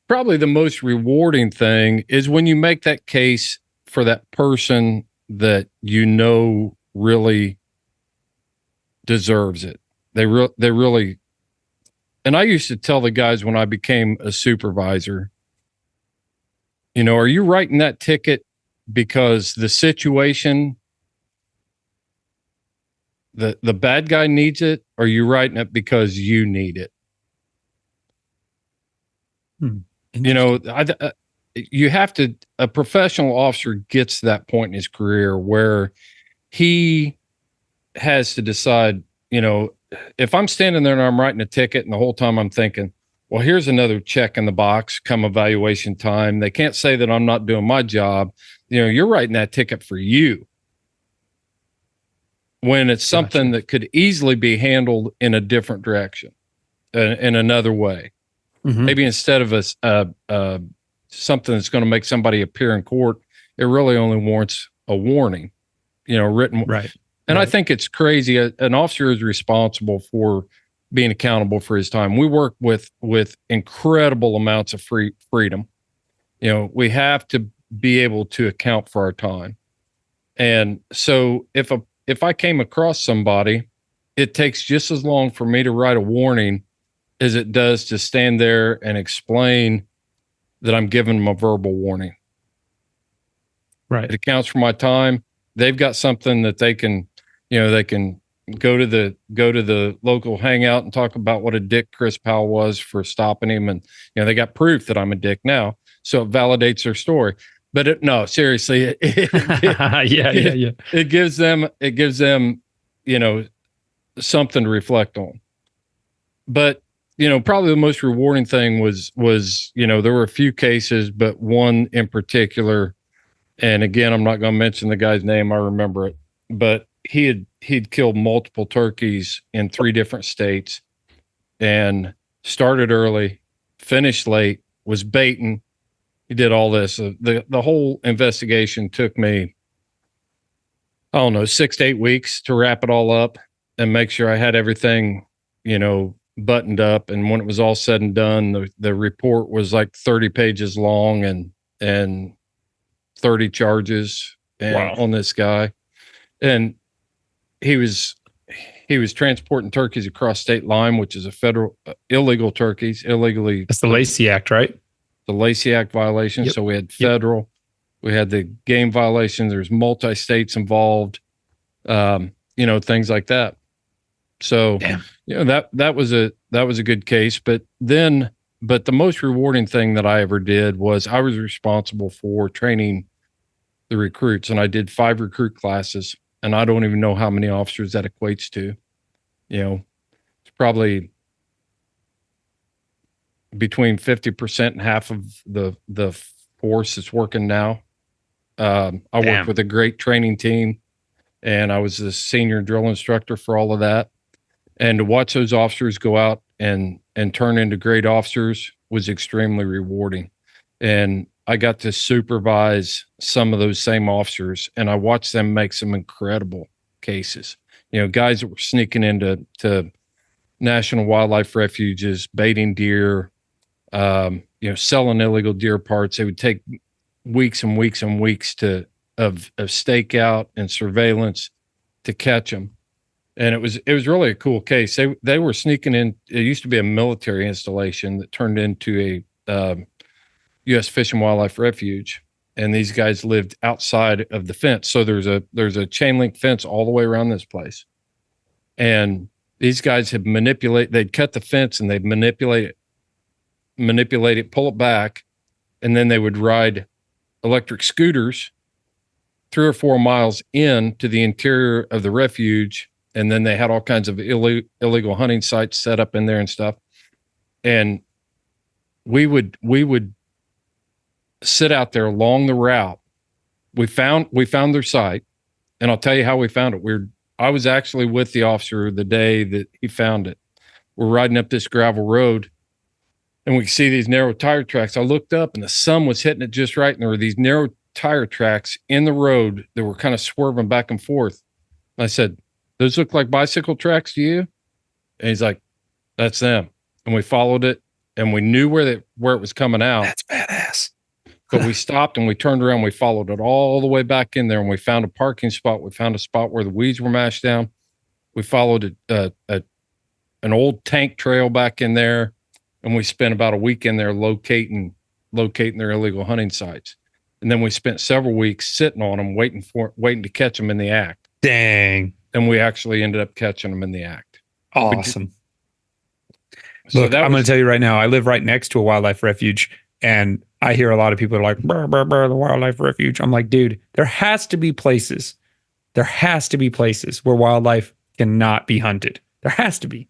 probably the most rewarding thing is when you make that case for that person that you know really deserves it. They really, and I used to tell the guys when I became a supervisor, you know, are you writing that ticket because the situation, the bad guy needs it, or are you writing it because you need it? You know, you have to, a professional officer gets to that point in his career where he has to decide, you know, if I'm standing there and I'm writing a ticket and the whole time I'm thinking, well, here's another check in the box come evaluation time. They can't say that I'm not doing my job. You know, you're writing that ticket for you. When it's something that could easily be handled in a different direction, in another way. Maybe instead of something that's going to make somebody appear in court, it really only warrants a warning, you know, written. Right. And I think it's crazy. An officer is responsible for being accountable for his time. We work with incredible amounts of freedom. You know, we have to be able to account for our time. And so if I came across somebody, it takes just as long for me to write a warning as it does to stand there and explain that I'm giving them a verbal warning. Right. It accounts for my time. They've got something that they can, you know, they can go to the local hangout and talk about what a dick Chris Powell was for stopping him. And, you know, they got proof that I'm a dick now. So it validates their story. But no, seriously, it gives them, you know, something to reflect on. But, you know, probably the most rewarding thing was, you know, there were a few cases, but one in particular, and again, I'm not going to mention the guy's name. I remember it, but he'd killed multiple turkeys in 3 different states and started early, finished late, was baiting. He did all this. The whole investigation took me, I don't know, 6 to 8 weeks to wrap it all up and make sure I had everything, you know, buttoned up. And when it was all said and done, the report was like 30 pages long and 30 charges on this guy. And he was transporting turkeys across state line, which is a federal illegal turkeys, illegally. That's the Lacey Act, right? The Lacey Act violation. Yep. So we had federal, we had the game violation. There's multi-states involved, you know, things like that. So, you know, that was a good case. But the most rewarding thing that I ever did was I was responsible for training the recruits, and I did 5 recruit classes, and I don't even know how many officers that equates to. You know, it's probably between 50% and half of the force that's working now. I worked with a great training team, and I was the senior drill instructor for all of that. And to watch those officers go out and turn into great officers was extremely rewarding. And I got to supervise some of those same officers, and I watched them make some incredible cases. You know, guys that were sneaking into national wildlife refuges, baiting deer, you know, selling illegal deer parts. They would take weeks and weeks and weeks of stakeout and surveillance to catch them. And it was really a cool case. They were sneaking in. It used to be a military installation that turned into a U.S. Fish and Wildlife Refuge, and these guys lived outside of the fence. So there's a chain link fence all the way around this place, and these guys had they'd cut the fence and they'd manipulate it, pull it back, and then they would ride electric scooters 3 or 4 miles into the interior of the refuge. And then they had all kinds of illegal hunting sites set up in there and stuff. And we would sit out there along the route. We found their site, and I'll tell you how we found it. I was actually with the officer the day that he found it. We're riding up this gravel road and we could see these narrow tire tracks. I looked up and the sun was hitting it just right. And there were these narrow tire tracks in the road that were kind of swerving back and forth. And I said, those look like bicycle tracks to you? And he's like, that's them. And we followed it and we knew where it was coming out. That's badass. But we stopped and we turned around. We followed it all the way back in there and we found a parking spot. We found a spot where the weeds were mashed down. We followed an old tank trail back in there. And we spent about a week in there locating their illegal hunting sites. And then we spent several weeks sitting on them, waiting to catch them in the act. Dang. And we actually ended up catching them in the act. Awesome. So Look, I'm going to tell you right now, I live right next to a wildlife refuge, and I hear a lot of people are like, brr, brr, brr, the wildlife refuge. I'm like, dude, there has to be places where wildlife cannot be hunted. There has to be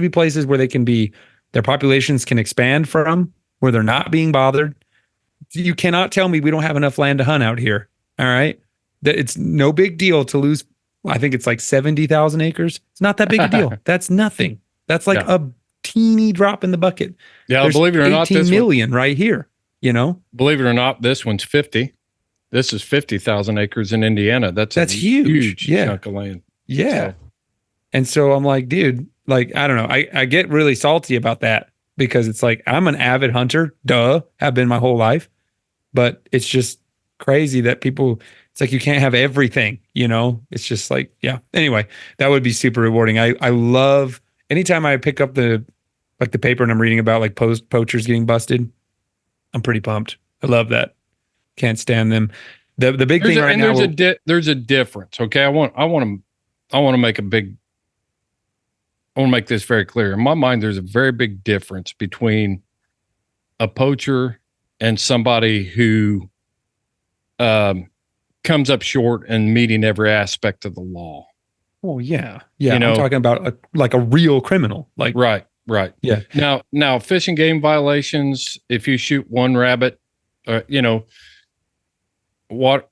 places where their populations can expand from, where they're not being bothered. You cannot tell me we don't have enough land to hunt out here. All right. That it's no big deal to lose. I think it's like 70,000 acres. It's not that big a deal. That's nothing. That's like a teeny drop in the bucket. Yeah. There's Believe it or not, 18 million right here, believe it or not, this one's 50. This is 50,000 acres in Indiana. That's huge. Chunk of land. Yeah. So. And so I'm like, dude, like, I don't know. I get really salty about that because it's like, I'm an avid hunter. Have been my whole life. But it's just crazy that it's like, you can't have everything, It's just like, yeah. Anyway, that would be super rewarding. I love anytime I pick up the paper and I'm reading about like poachers getting busted. I'm pretty pumped. I love that. Can't stand them. The big thing right now. There's a difference. Okay. I want to make this very clear. In my mind, there's a very big difference between a poacher and somebody who comes up short in meeting every aspect of the law. Oh yeah. Yeah. I'm talking about a real criminal. Like right. Yeah. Now fish and game violations, if you shoot one rabbit, what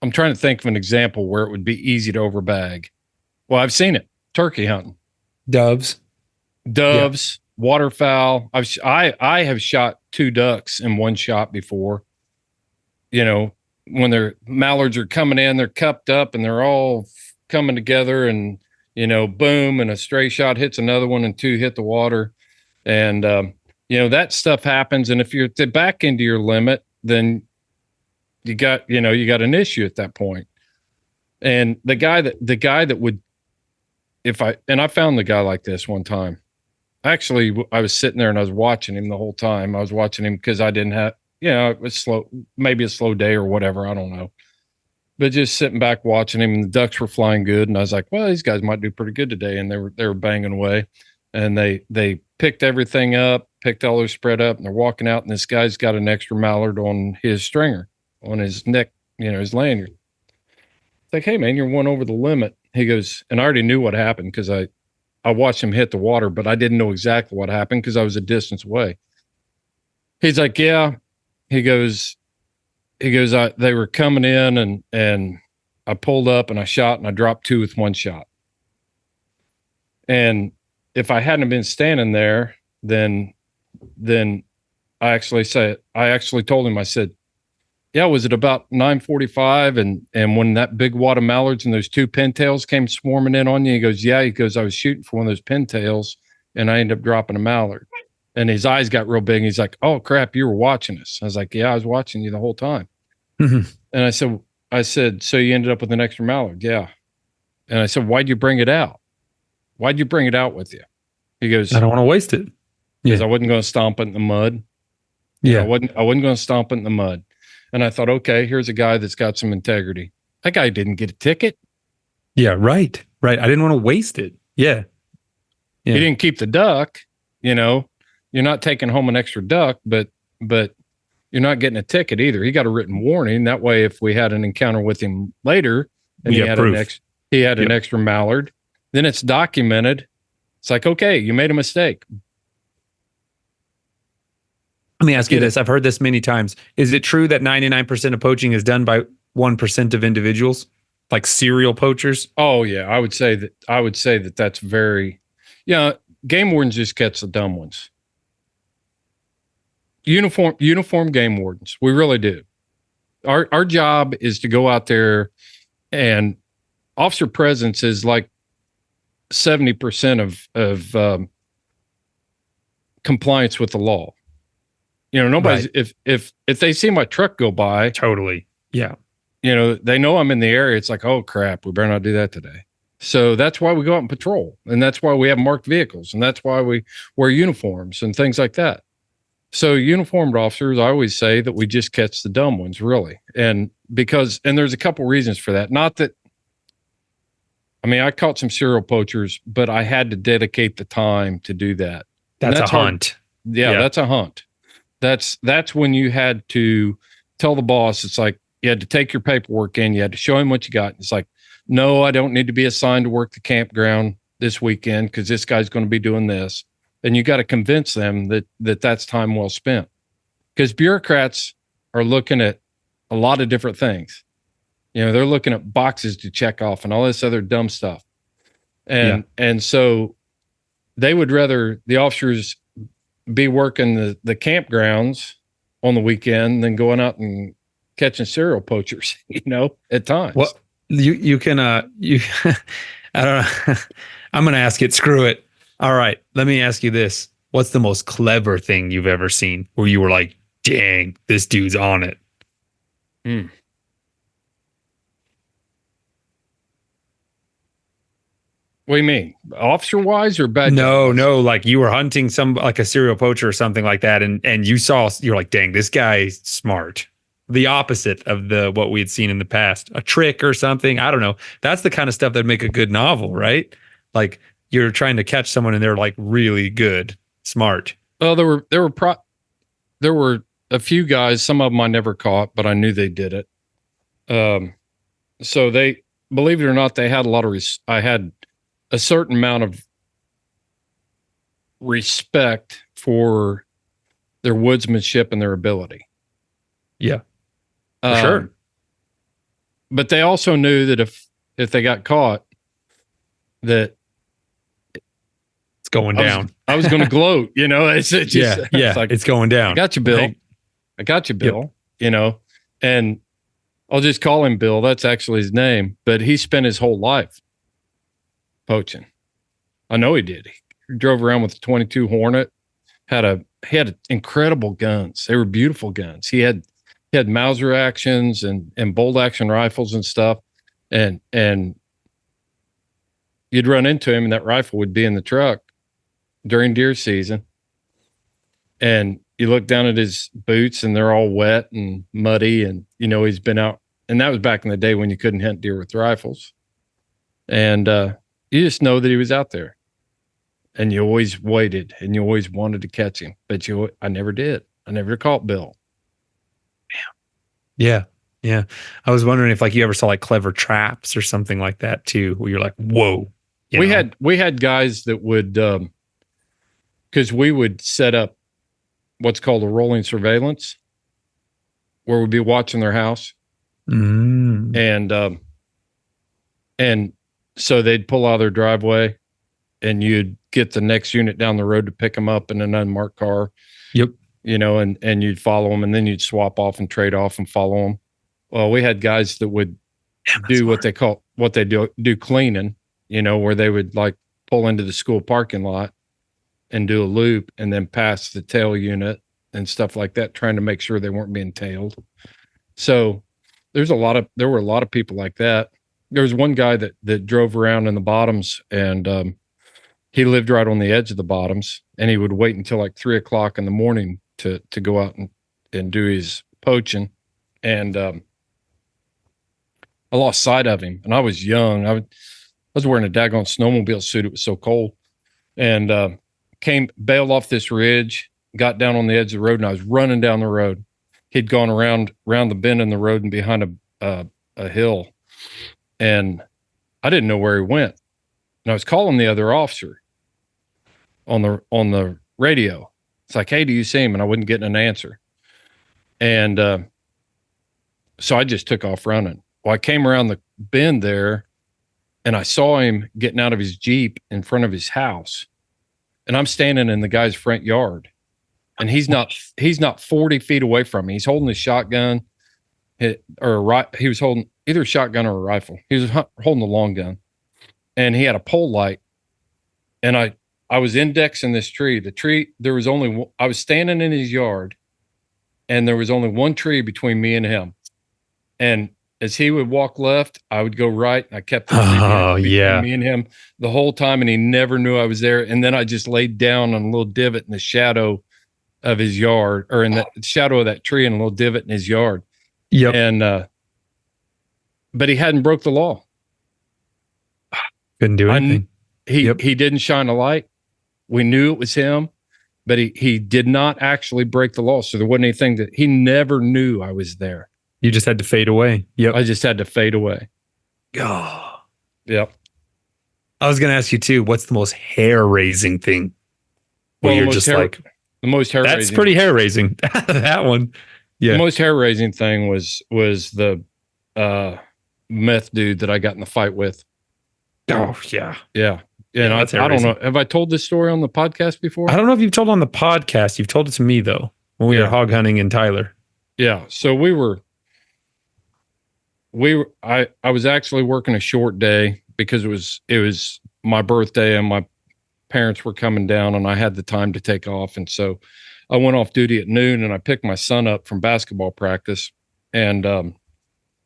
I'm trying to think of an example where it would be easy to overbag. Well, I've seen it. Turkey hunting. Doves, waterfowl. I have shot 2 ducks in one shot before. When their mallards are coming in, they're cupped up and they're all coming together and, boom, and a stray shot hits another one and 2 hit the water. And, that stuff happens. And if you're at the back end of your limit, then you got an issue at that point. And the guy that would, I found the guy like this one time. Actually, I was sitting there and I was watching him the whole time. I was watching him because I didn't have, it was slow, maybe a slow day or whatever. I don't know. But just sitting back watching him, and the ducks were flying good. And I was like, well, these guys might do pretty good today. And they were banging away. And they picked everything up, picked all their spread up, and they're walking out. And this guy's got an extra mallard on his stringer, on his neck, his lanyard. It's like, hey man, you're one over the limit. He goes, and I already knew what happened because I watched him hit the water, but I didn't know exactly what happened because I was a distance away. He's like, yeah. He goes, they were coming in and I pulled up and I shot and I dropped 2 with one shot. And if I hadn't been standing there, then I actually told him, I said, yeah, was it about 9:45? And when that big wad of mallards and those 2 pintails came swarming in on you, he goes, yeah. He goes, I was shooting for one of those pintails and I ended up dropping a mallard. And his eyes got real big. And he's like, oh crap, you were watching us. I was like, yeah, I was watching you the whole time. Mm-hmm. And I said, so you ended up with an extra mallard? Yeah. And I said, why'd you bring it out? Why'd you bring it out with you? He goes, I don't want to waste it. Because I wasn't going to stomp it in the mud. Yeah. I wasn't going to stomp it in the mud. And I thought, okay, here's a guy that's got some integrity. That guy didn't get a ticket. Yeah, right. I didn't want to waste it. Yeah. He didn't keep the duck, You're not taking home an extra duck, but you're not getting a ticket either. He got a written warning. That way, if we had an encounter with him later and he had an extra mallard, then it's documented. It's like, okay, you made a mistake. Let me ask you this. I've heard this many times. Is it true that 99% of poaching is done by 1% of individuals? like serial poachers? Oh yeah, I would say that that's very, yeah. Game wardens just catch the dumb ones. Uniform game wardens. We really do. Our job is to go out there, and officer presence is like 70% of compliance with the law. Nobody's Right. if they see my truck go by, Totally. Yeah. they know I'm in the area. It's like, oh crap, we better not do that today. So that's why we go out and patrol, and that's why we have marked vehicles, and that's why we wear uniforms and things like that. So uniformed officers, I always say that we just catch the dumb ones, really. And there's a couple reasons for that. Not that, I caught some serial poachers, but I had to dedicate the time to do that. That's a hunt. Yeah, that's a hunt. That's when you had to tell the boss, it's like, you had to take your paperwork in, you had to show him what you got. It's like, no, I don't need to be assigned to work the campground this weekend because this guy's going to be doing this. And you got to convince them that that's time well spent, because bureaucrats are looking at a lot of different things. They're looking at boxes to check off and all this other dumb stuff. And so they would rather the officers be working the campgrounds on the weekend than going out and catching serial poachers, at times. Well, you can, I don't know. I'm going to ask it. Screw it. All right. Let me ask you this. What's the most clever thing you've ever seen where you were like, dang, this dude's on it? What do you mean? Officer wise or bad? No, like you were hunting like a serial poacher or something like that. And you're like, dang, this guy's smart. The opposite of what we had seen in the past, a trick or something. I don't know. That's the kind of stuff that'd make a good novel, right? Like you're trying to catch someone and they're like really good, smart. Well, there were a few guys. Some of them I never caught, but I knew they did it. So they, believe it or not, they had a lot of. I had a certain amount of respect for their woodsmanship and their ability. Yeah, for sure. But they also knew that if they got caught, that it's going down. I was going to gloat, it's just, it's like, it's going down. I got you, Bill. Right? I got you, Bill, and I'll just call him Bill. That's actually his name, but he spent his whole life poaching. I know he did. He drove around with a 22 Hornet, had incredible guns. They were beautiful guns. He had Mauser actions and bolt action rifles and stuff. And you'd run into him and that rifle would be in the truck during deer season. And you look down at his boots and they're all wet and muddy, and he's been out. And that was back in the day when you couldn't hunt deer with rifles. And you just know that he was out there. And you always waited and you always wanted to catch him. But I never did. I never caught Bill. Yeah. Yeah. I was wondering if like you ever saw like clever traps or something like that too, where you're like, whoa. We had guys that would, because we would set up what's called a rolling surveillance, where we'd be watching their house. And so they'd pull out of their driveway and you'd get the next unit down the road to pick them up in an unmarked car. Yep. And you'd follow them, and then you'd swap off and trade off and follow them. Well, we had guys that would do what they do cleaning, where they would like pull into the school parking lot and do a loop and then pass the tail unit and stuff like that, trying to make sure they weren't being tailed. So there were a lot of people like that. There was one guy that drove around in the bottoms, and he lived right on the edge of the bottoms, and he would wait until like 3:00 in the morning to go out and do his poaching. And I lost sight of him, and I was young. I was wearing a daggone snowmobile suit. It was so cold, and bailed off this ridge, got down on the edge of the road, and I was running down the road. He'd gone around the bend in the road and behind a hill, and I didn't know where he went. And I was calling the other officer on the radio. It's like, hey, do you see him? And I wasn't getting an answer. And so I just took off running. Well, I came around bend there, and I saw him getting out of his Jeep in front of his house, and I'm standing in the guy's front yard, and he's not 40 feet away from me. He's holding his shotgun, he was holding either a shotgun or a rifle. He was holding a long gun, and he had a pole light, and I was indexing this tree. The tree, I was standing in his yard, and there was only one tree between me and him. And as he would walk left, I would go right. And I kept the tree between me and him the whole time, and he never knew I was there. And then I just laid down on a little divot in the shadow of his yard, or in the shadow of that tree, and a little divot in his yard. Yep. And but he hadn't broke the law. Couldn't do anything. He didn't shine a light. We knew it was him, but he did not actually break the law. So there wasn't anything that he never knew I was there. You just had to fade away. Yep. I just had to fade away. Oh. Yep. I was going to ask you too, what's the most hair-raising thing? Where you're just like, the most hair-raising. That's pretty hair-raising. That one. Yeah. The most hair-raising thing was the meth dude that I got in the fight with. Oh, yeah. Yeah. And I don't know. Have I told this story on the podcast before? I don't know if you've told on the podcast. You've told it to me, though, when we were hog hunting in Tyler. Yeah. So I was actually working a short day because it was my birthday and my parents were coming down, and I had the time to take off. And so I went off duty at noon, and I picked my son up from basketball practice. And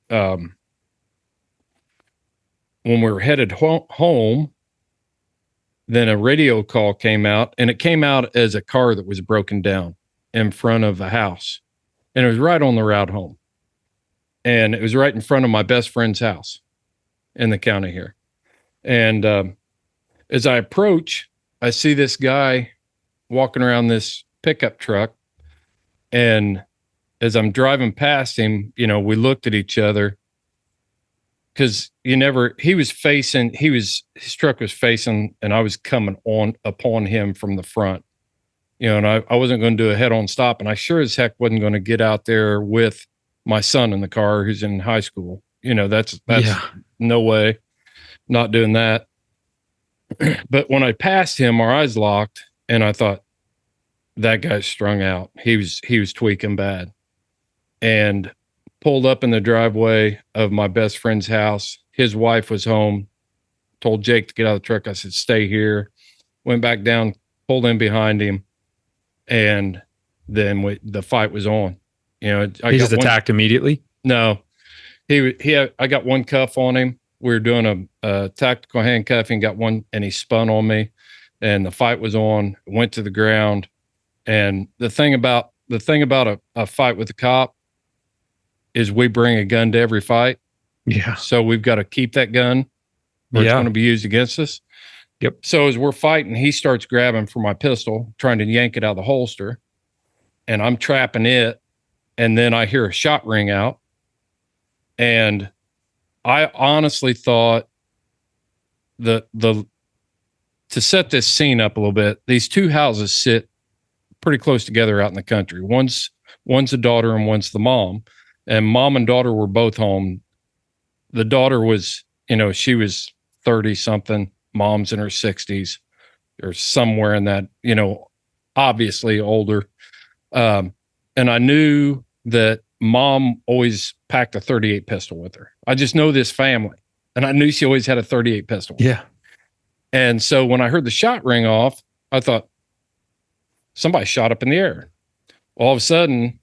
when we were headed home, then a radio call came out, and it came out as a car that was broken down in front of a house. And it was right on the route home. And it was right in front of my best friend's house in the county here. And as I approach, I see this guy walking around this pickup truck. And as I'm driving past him, we looked at each other. Because his truck was facing, and I was coming upon him from the front, and I wasn't going to do a head-on stop, and I sure as heck wasn't going to get out there with my son in the car who's in high school. That's no way, not doing that. But when I passed him, our eyes locked, and I thought, that guy's strung out. He was tweaking bad, and pulled up in the driveway of my best friend's house. His wife was home, told Jake to get out of the truck. I said, stay here. Went back down, pulled in behind him. And then the fight was on. He just attacked immediately? No, I got one cuff on him. We were doing a tactical handcuffing, got one, and he spun on me, and the fight was on, went to the ground. And the thing about a fight with a cop is we bring a gun to every fight. Yeah. So we've got to keep that gun, or it's going to be used against us. Yep. So as we're fighting, he starts grabbing for my pistol, trying to yank it out of the holster, and I'm trapping it. And then I hear a shot ring out. And I honestly thought to set this scene up a little bit, these two houses sit pretty close together out in the country. One's the daughter and one's the mom. And mom and daughter were both home. The daughter was, she was 30 something, mom's in her 60s or somewhere in that, obviously older. And I knew that mom always packed a 38 pistol with her. I just know this family, and I knew she always had a 38 pistol. Yeah. And so when I heard the shot ring off, I thought somebody shot up in the air. All of a sudden,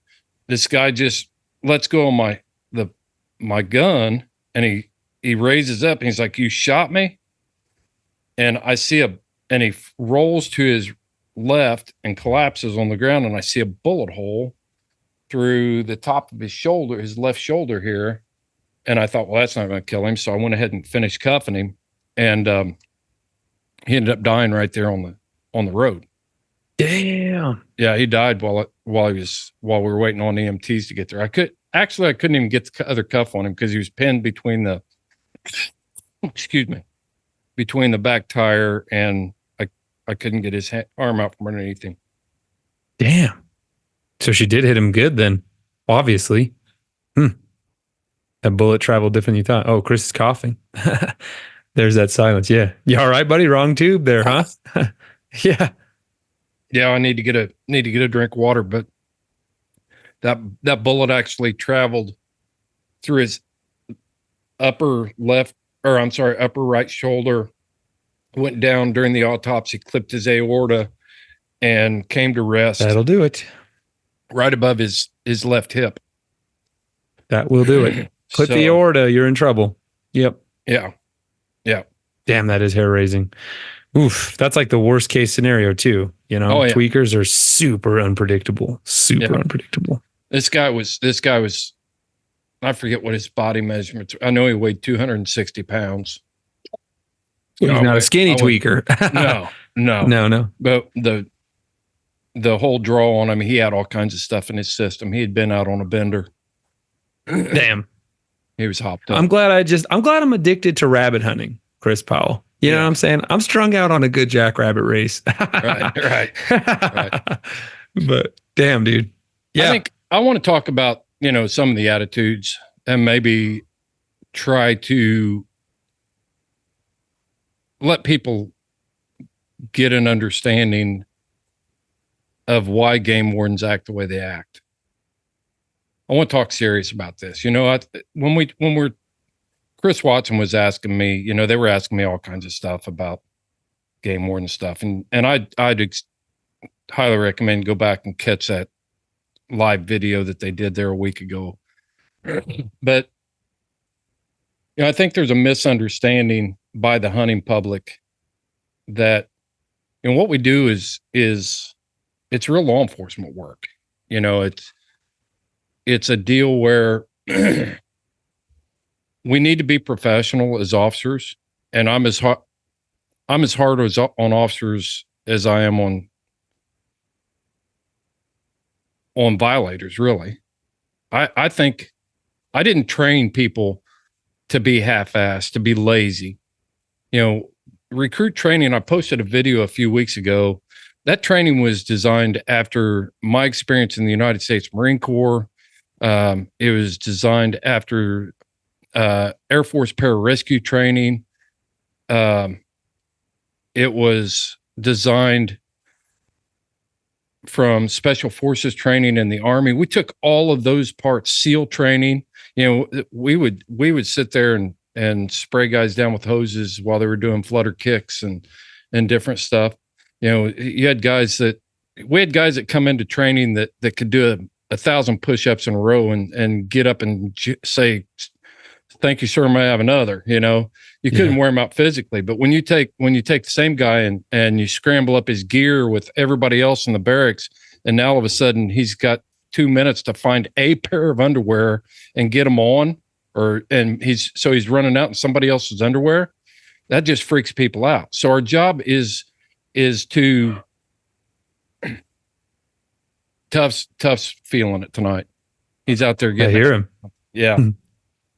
this guy just lets go of my gun, and he raises up and he's like, "You shot me?" And I see and he rolls to his left and collapses on the ground, and I see a bullet hole through the top of his shoulder, his left shoulder here. And I thought, well, that's not going to kill him. So I went ahead and finished cuffing him, and he ended up dying right there on the road. Damn. Yeah, he died while we were waiting on EMTs to get there. I couldn't even get the other cuff on him because he was pinned between the between the back tire, and I couldn't get his arm out from underneath him. Damn. So she did hit him good then, obviously. That bullet traveled different than you thought. Oh, Chris is coughing. There's that silence. Yeah. You all right, buddy? Wrong tube there, huh? Yeah. Yeah, I need to get a drink of water, but that bullet actually traveled through his upper right shoulder, went down during the autopsy, clipped his aorta, and came to rest. That'll do it. Right above his left hip. That will do it. Clip the aorta, you're in trouble. Yep. Yeah. Yeah. Damn, that is hair raising. Oof. That's like the worst case scenario too. You know, tweakers are super unpredictable. Unpredictable. This guy was, I forget what his body measurements. I know he weighed 260 pounds. He's not a skinny tweaker. No. But the whole draw on him, he had all kinds of stuff in his system. He had been out on a bender. Damn. He was hopped up. I'm glad I'm addicted to rabbit hunting, Chris Powell. You know what I'm saying? I'm strung out on a good jackrabbit race. Right. But damn, dude. Yeah. I think I want to talk about, some of the attitudes and maybe try to let people get an understanding of why game wardens act the way they act. I want to talk serious about this. When Chris Watson was asking me, they were asking me all kinds of stuff about game warden stuff. And I'd highly recommend go back and catch that live video that they did there a week ago. But, I think there's a misunderstanding by the hunting public that, what we do is it's real law enforcement work. It's a deal where we need to be professional as officers, and I'm as hard on officers as I am on violators. Really, I think I didn't train people to be half-assed, to be lazy. Recruit training. I posted a video a few weeks ago. That training was designed after my experience in the United States Marine Corps. It was designed after Air Force pararescue training. It was designed from Special Forces training in the Army. We took all of those parts, SEAL training. We would sit there and spray guys down with hoses while they were doing flutter kicks and different stuff. We had guys that come into training that could do 1,000 push-ups in a row and get up and say, "Thank you, sir. May I have another?" You couldn't wear him out physically, but when you take the same guy and you scramble up his gear with everybody else in the barracks, and now all of a sudden he's got 2 minutes to find a pair of underwear and get them on, and he's running out in somebody else's underwear, that just freaks people out. So our job is to Tough's feeling it tonight. He's out there getting. I hear him. Yeah.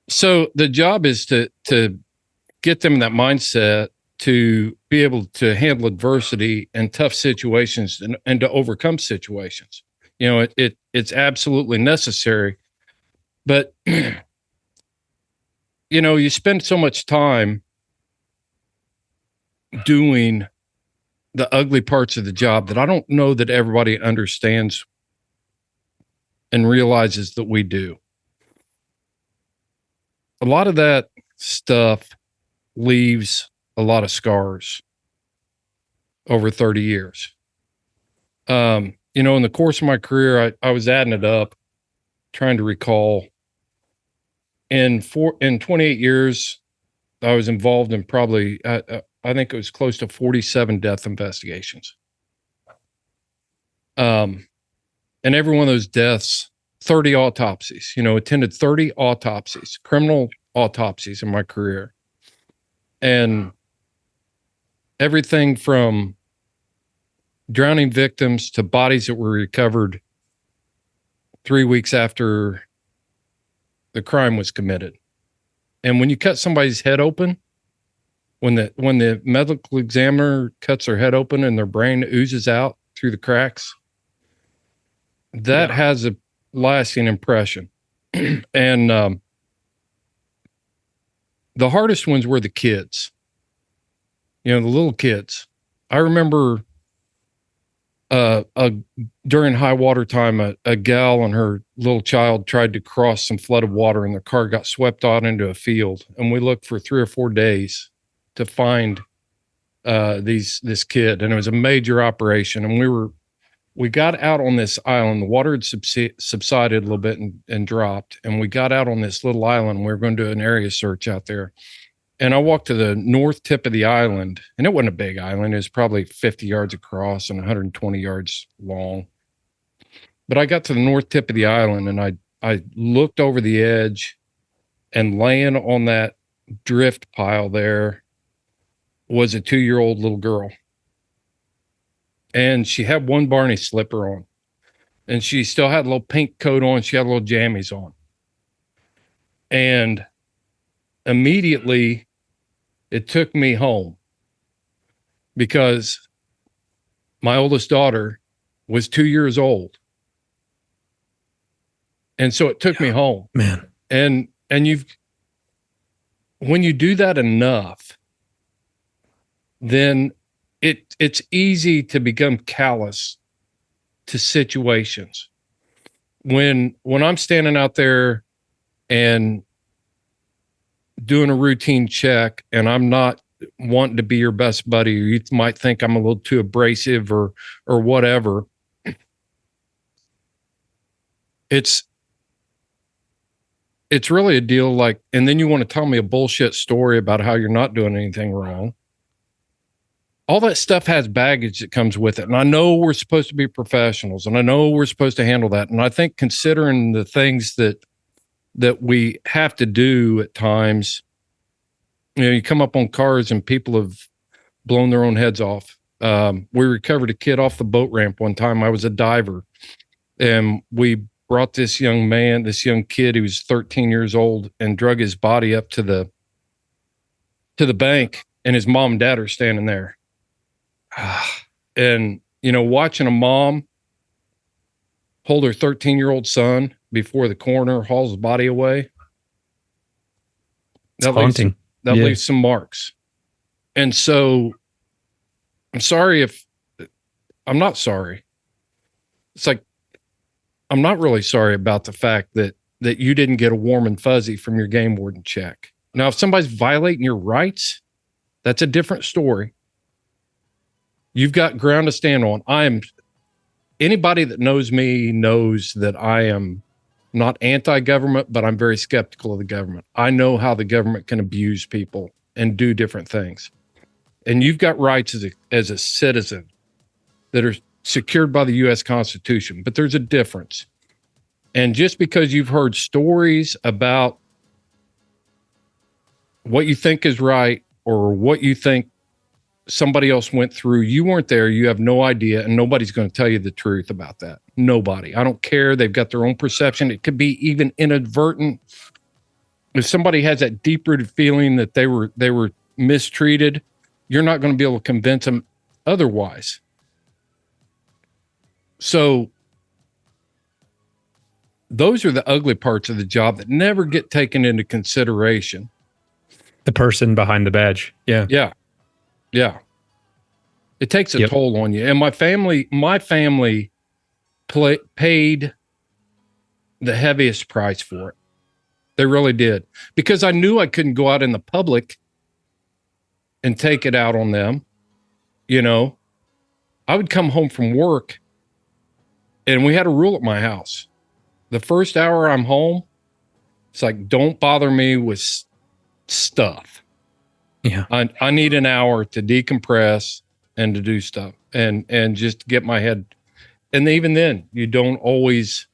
So the job is to get them in that mindset to be able to handle adversity and tough situations and to overcome situations. It's absolutely necessary. But you spend so much time doing the ugly parts of the job that I don't know that everybody understands and realizes that we do. A lot of that stuff leaves a lot of scars over 30 years. In the course of my career, I was adding it up, trying to recall. In 28 years, I was involved in probably, I think it was close to 47 death investigations. And every one of those deaths, 30 autopsies, attended 30 autopsies, criminal autopsies in my career. And everything from drowning victims to bodies that were recovered 3 weeks after the crime was committed. And when you cut somebody's head open, when the medical examiner cuts their head open and their brain oozes out through the cracks, that has a lasting impression. And the hardest ones were the kids, the little kids. I remember during high water time, a gal and her little child tried to cross some flooded water and their car got swept out into a field. And we looked for 3 or 4 days to find this kid. And it was a major operation. And we got out on this island. The water had subsided a little bit and dropped. And we got out on this little island. We were going to do an area search out there. And I walked to the north tip of the island, and it wasn't a big island. It was probably 50 yards across and 120 yards long. But I got to the north tip of the island, and I looked over the edge, and laying on that drift pile there was a 2-year-old little girl. And she had one Barney slipper on, and she still had a little pink coat on. She had little jammies on. And immediately it took me home, because my oldest daughter was 2 years old. And so it took me home, man. And when you do that enough, then it's easy to become callous to situations. When I'm standing out there and doing a routine check, and I'm not wanting to be your best buddy, or you might think I'm a little too abrasive or whatever. It's really a deal like, and then you want to tell me a bullshit story about how you're not doing anything wrong. All that stuff has baggage that comes with it. And I know we're supposed to be professionals, and I know we're supposed to handle that. And I think, considering the things that we have to do at times, you come up on cars and people have blown their own heads off. We recovered a kid off the boat ramp one time. I was a diver, and we brought this young kid, he was 13 years old, and drug his body up to the bank, and his mom and dad are standing there. And, watching a mom hold her 13-year-old son before the coroner hauls the body away, it's haunting. That leaves some marks. And so I'm not sorry. It's like, I'm not really sorry about the fact that you didn't get a warm and fuzzy from your game warden check. Now, if somebody's violating your rights, that's a different story. You've got ground to stand on. Anybody that knows me knows that I am not anti-government, but I'm very skeptical of the government. I know how the government can abuse people and do different things. And you've got rights as a citizen that are secured by the U.S. Constitution, but there's a difference. And just because you've heard stories about what you think is right or what you think somebody else went through, you weren't there, you have no idea, and nobody's going to tell you the truth about that. Nobody. I don't care. They've got their own perception. It could be even inadvertent. If somebody has that deep-rooted feeling that they were mistreated, you're not going to be able to convince them otherwise. So those are the ugly parts of the job that never get taken into consideration. The person behind the badge. Yeah. Yeah. Yeah. It takes a toll on you. And my family paid the heaviest price for it. They really did. Because I knew I couldn't go out in the public and take it out on them. I would come home from work, and we had a rule at my house. The first hour I'm home, it's like, don't bother me with stuff. Yeah. I need an hour to decompress and to do stuff and just get my head. And even then, you don't always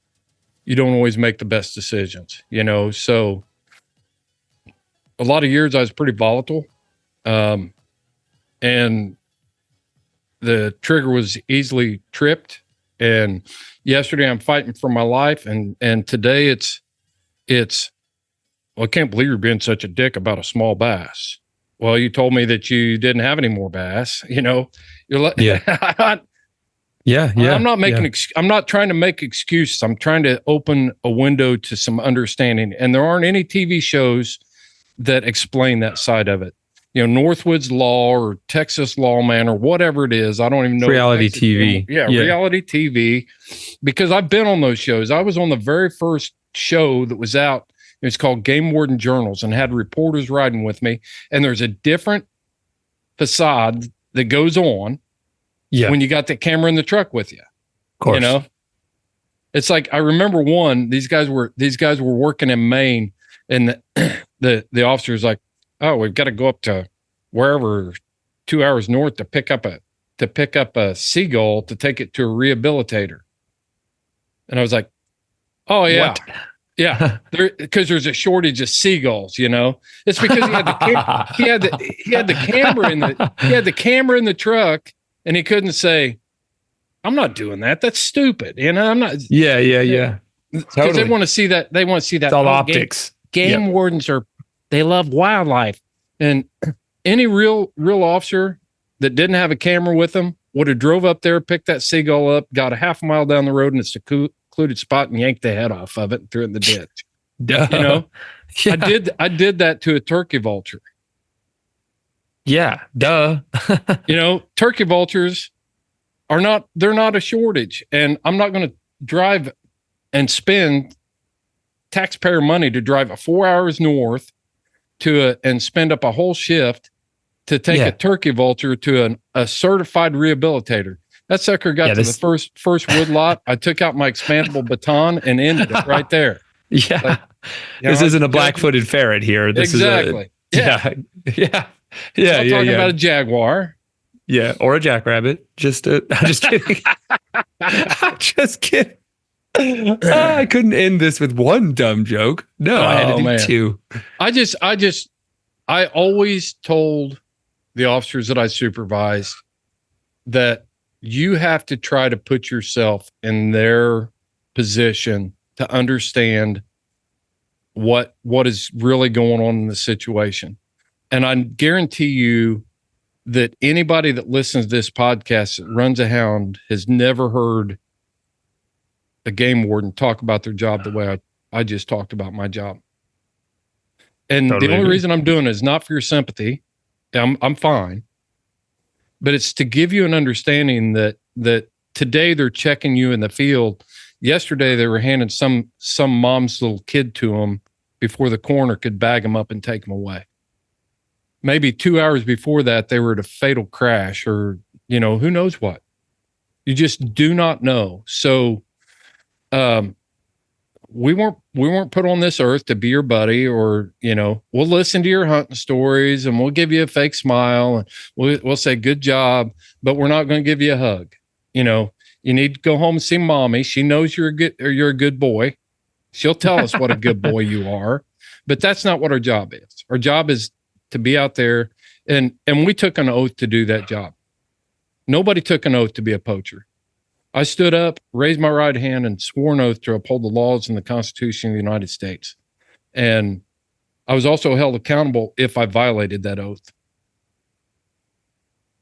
make the best decisions, So a lot of years I was pretty volatile. And the trigger was easily tripped. And yesterday I'm fighting for my life. And today it's, well, I can't believe you're being such a dick about a small bass. Well, you told me that you didn't have any more bass, you're like, yeah. Yeah. I'm not making, I'm not trying to make excuses. I'm trying to open a window to some understanding. And there aren't any TV shows that explain that side of it. You know, Northwoods Law or Texas Lawman or whatever it is. I don't even know. Reality TV. Yeah, reality TV. Because I've been on those shows. I was on the very first show that was out. It was called Game Warden Journals and had reporters riding with me. And there's a different facade that goes on when you got the camera in the truck with you. Of course. You know? It's like, I remember these guys were working in Maine, and the officer's like, oh, we've got to go up to wherever 2 hours north to pick up a seagull to take it to a rehabilitator. And I was like, oh yeah. What? Yeah. Because there's a shortage of seagulls, you know. It's because he had the camera in the truck, and he couldn't say, I'm not doing that. That's stupid. You know, I'm not. Yeah. Because totally. They want to see that. They want to see that. It's all optics. Game wardens they love wildlife. And any real officer that didn't have a camera with them would have drove up there, picked that seagull up, got a half a mile down the road in a secluded spot and yanked the head off of it and threw it in the ditch. Duh. You know, I did that to a turkey vulture. Yeah. Duh. You know, turkey vultures they're not a shortage. And I'm not going to drive and spend taxpayer money to drive 4 hours north and spend up a whole shift to take a turkey vulture to a certified rehabilitator. That sucker got to the first wood lot. I took out my expandable baton and ended it right there. Yeah. Like, this isn't a black-footed ferret here. This exactly. Yeah. I'm talking about a jaguar. Yeah, or a jackrabbit. I'm just kidding. I'm just kidding. I couldn't end this with one dumb joke. No, I had to do two. I always told the officers that I supervised that you have to try to put yourself in their position to understand what is really going on in the situation. And I guarantee you that anybody that listens to this podcast that runs a hound has never heard a game warden talk about their job the way I just talked about my job. And totally the only reason I'm doing it is not for your sympathy. I'm fine. But it's to give you an understanding that today they're checking you in the field. Yesterday they were handing some mom's little kid to them before the coroner could bag them up and take them away. Maybe 2 hours before that, they were at a fatal crash or, you know, who knows what. You just do not know. So we weren't put on this earth to be your buddy, or, you know, we'll listen to your hunting stories and we'll give you a fake smile and we'll say good job, but we're not going to give you a hug. You know, you need to go home and see mommy. She knows you're a good boy. She'll tell us what a good boy you are, but that's not what our job is. Our job is to be out there, and we took an oath to do that job. Nobody took an oath to be a poacher. I stood up, raised my right hand, and swore an oath to uphold the laws and the Constitution of the United States. And I was also held accountable if I violated that oath.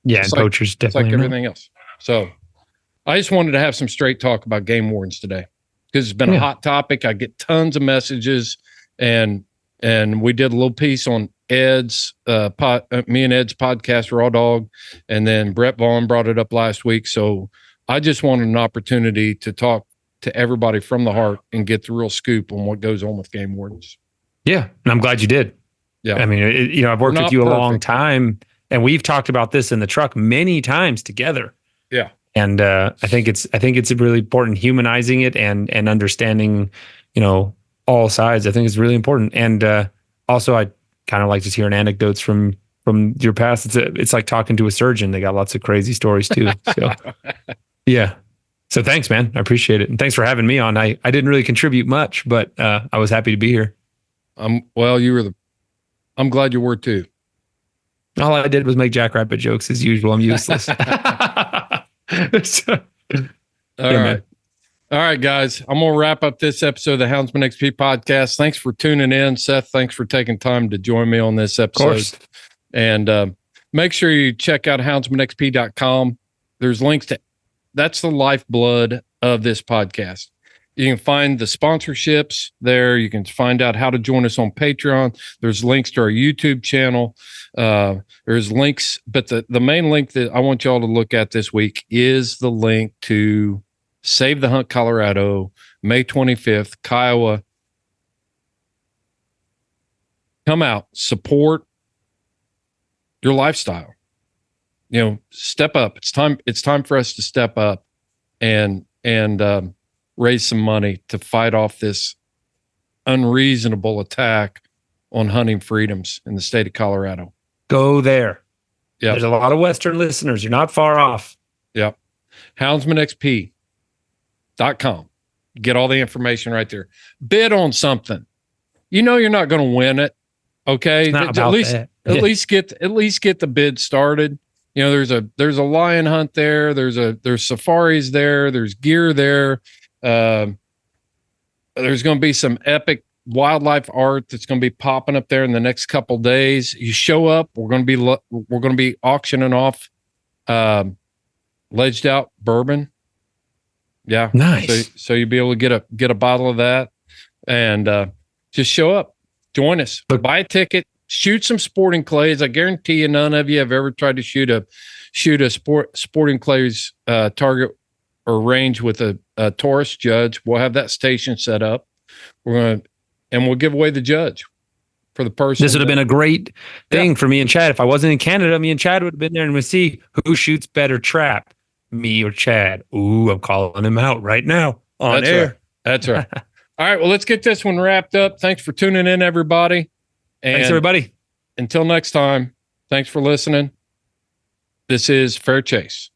Yeah, and poachers definitely like everything else. So I just wanted to have some straight talk about game wardens today, because it's been a hot topic. I get tons of messages, and we did a little piece on Ed's me and Ed's podcast, Raw Dog, and then Brett Vaughn brought it up last week. So I just wanted an opportunity to talk to everybody from the heart and get the real scoop on what goes on with game wardens. Yeah, and I'm glad you did. Yeah, I mean, you know, I've worked with you a long time, and we've talked about this in the truck many times together. Yeah, and I think it's really important humanizing it and understanding, you know, all sides. I think it's really important, and also I kind of like just hearing anecdotes from your past. It's like talking to a surgeon. They got lots of crazy stories too. So yeah. So thanks, man. I appreciate it. And thanks for having me on. I didn't really contribute much, but I was happy to be here. Well, I'm glad you were too. All I did was make jackrabbit jokes as usual. I'm useless. So, All right. All right, guys. I'm going to wrap up this episode of the Houndsman XP podcast. Thanks for tuning in. Seth, thanks for taking time to join me on this episode. Of course. And make sure you check out houndsmenxp.com. There's links to, that's the lifeblood of this podcast. You can find the sponsorships there. You can find out how to join us on Patreon. There's links to our YouTube channel. There's links, but the main link that I want y'all to look at this week is the link to Save the Hunt Colorado, May 25th, Kiowa. Come out, support your lifestyle. Step up. It's time for us to step up and raise some money to fight off this unreasonable attack on hunting freedoms in the state of Colorado. Go there. Yeah. There's a lot of Western listeners. You're not far off. Yep. houndsmenxp.com. Get all the information right there. Bid on something. You're not going to win it. Okay. At least get the bid started. There's a lion hunt there. There's safaris there. There's gear there. There's going to be some epic wildlife art that's going to be popping up there in the next couple days. You show up, we're going to be auctioning off ledged out bourbon. Yeah. Nice. So you'll be able to get a bottle of that and just show up, join us, buy a ticket, shoot some sporting clays. I guarantee you none of you have ever tried to shoot a sporting clays target or range with a Taurus judge. We'll have that station set up. We'll give away the judge for the person. This would have been a great thing for me and Chad. If I wasn't in Canada, me and Chad would have been there and we'd see who shoots better trap, me or Chad. Ooh, I'm calling him out right now on air. Right. That's right. All right. Well, let's get this one wrapped up. Thanks for tuning in, everybody. And thanks, everybody. Until next time, thanks for listening. This is Fair Chase.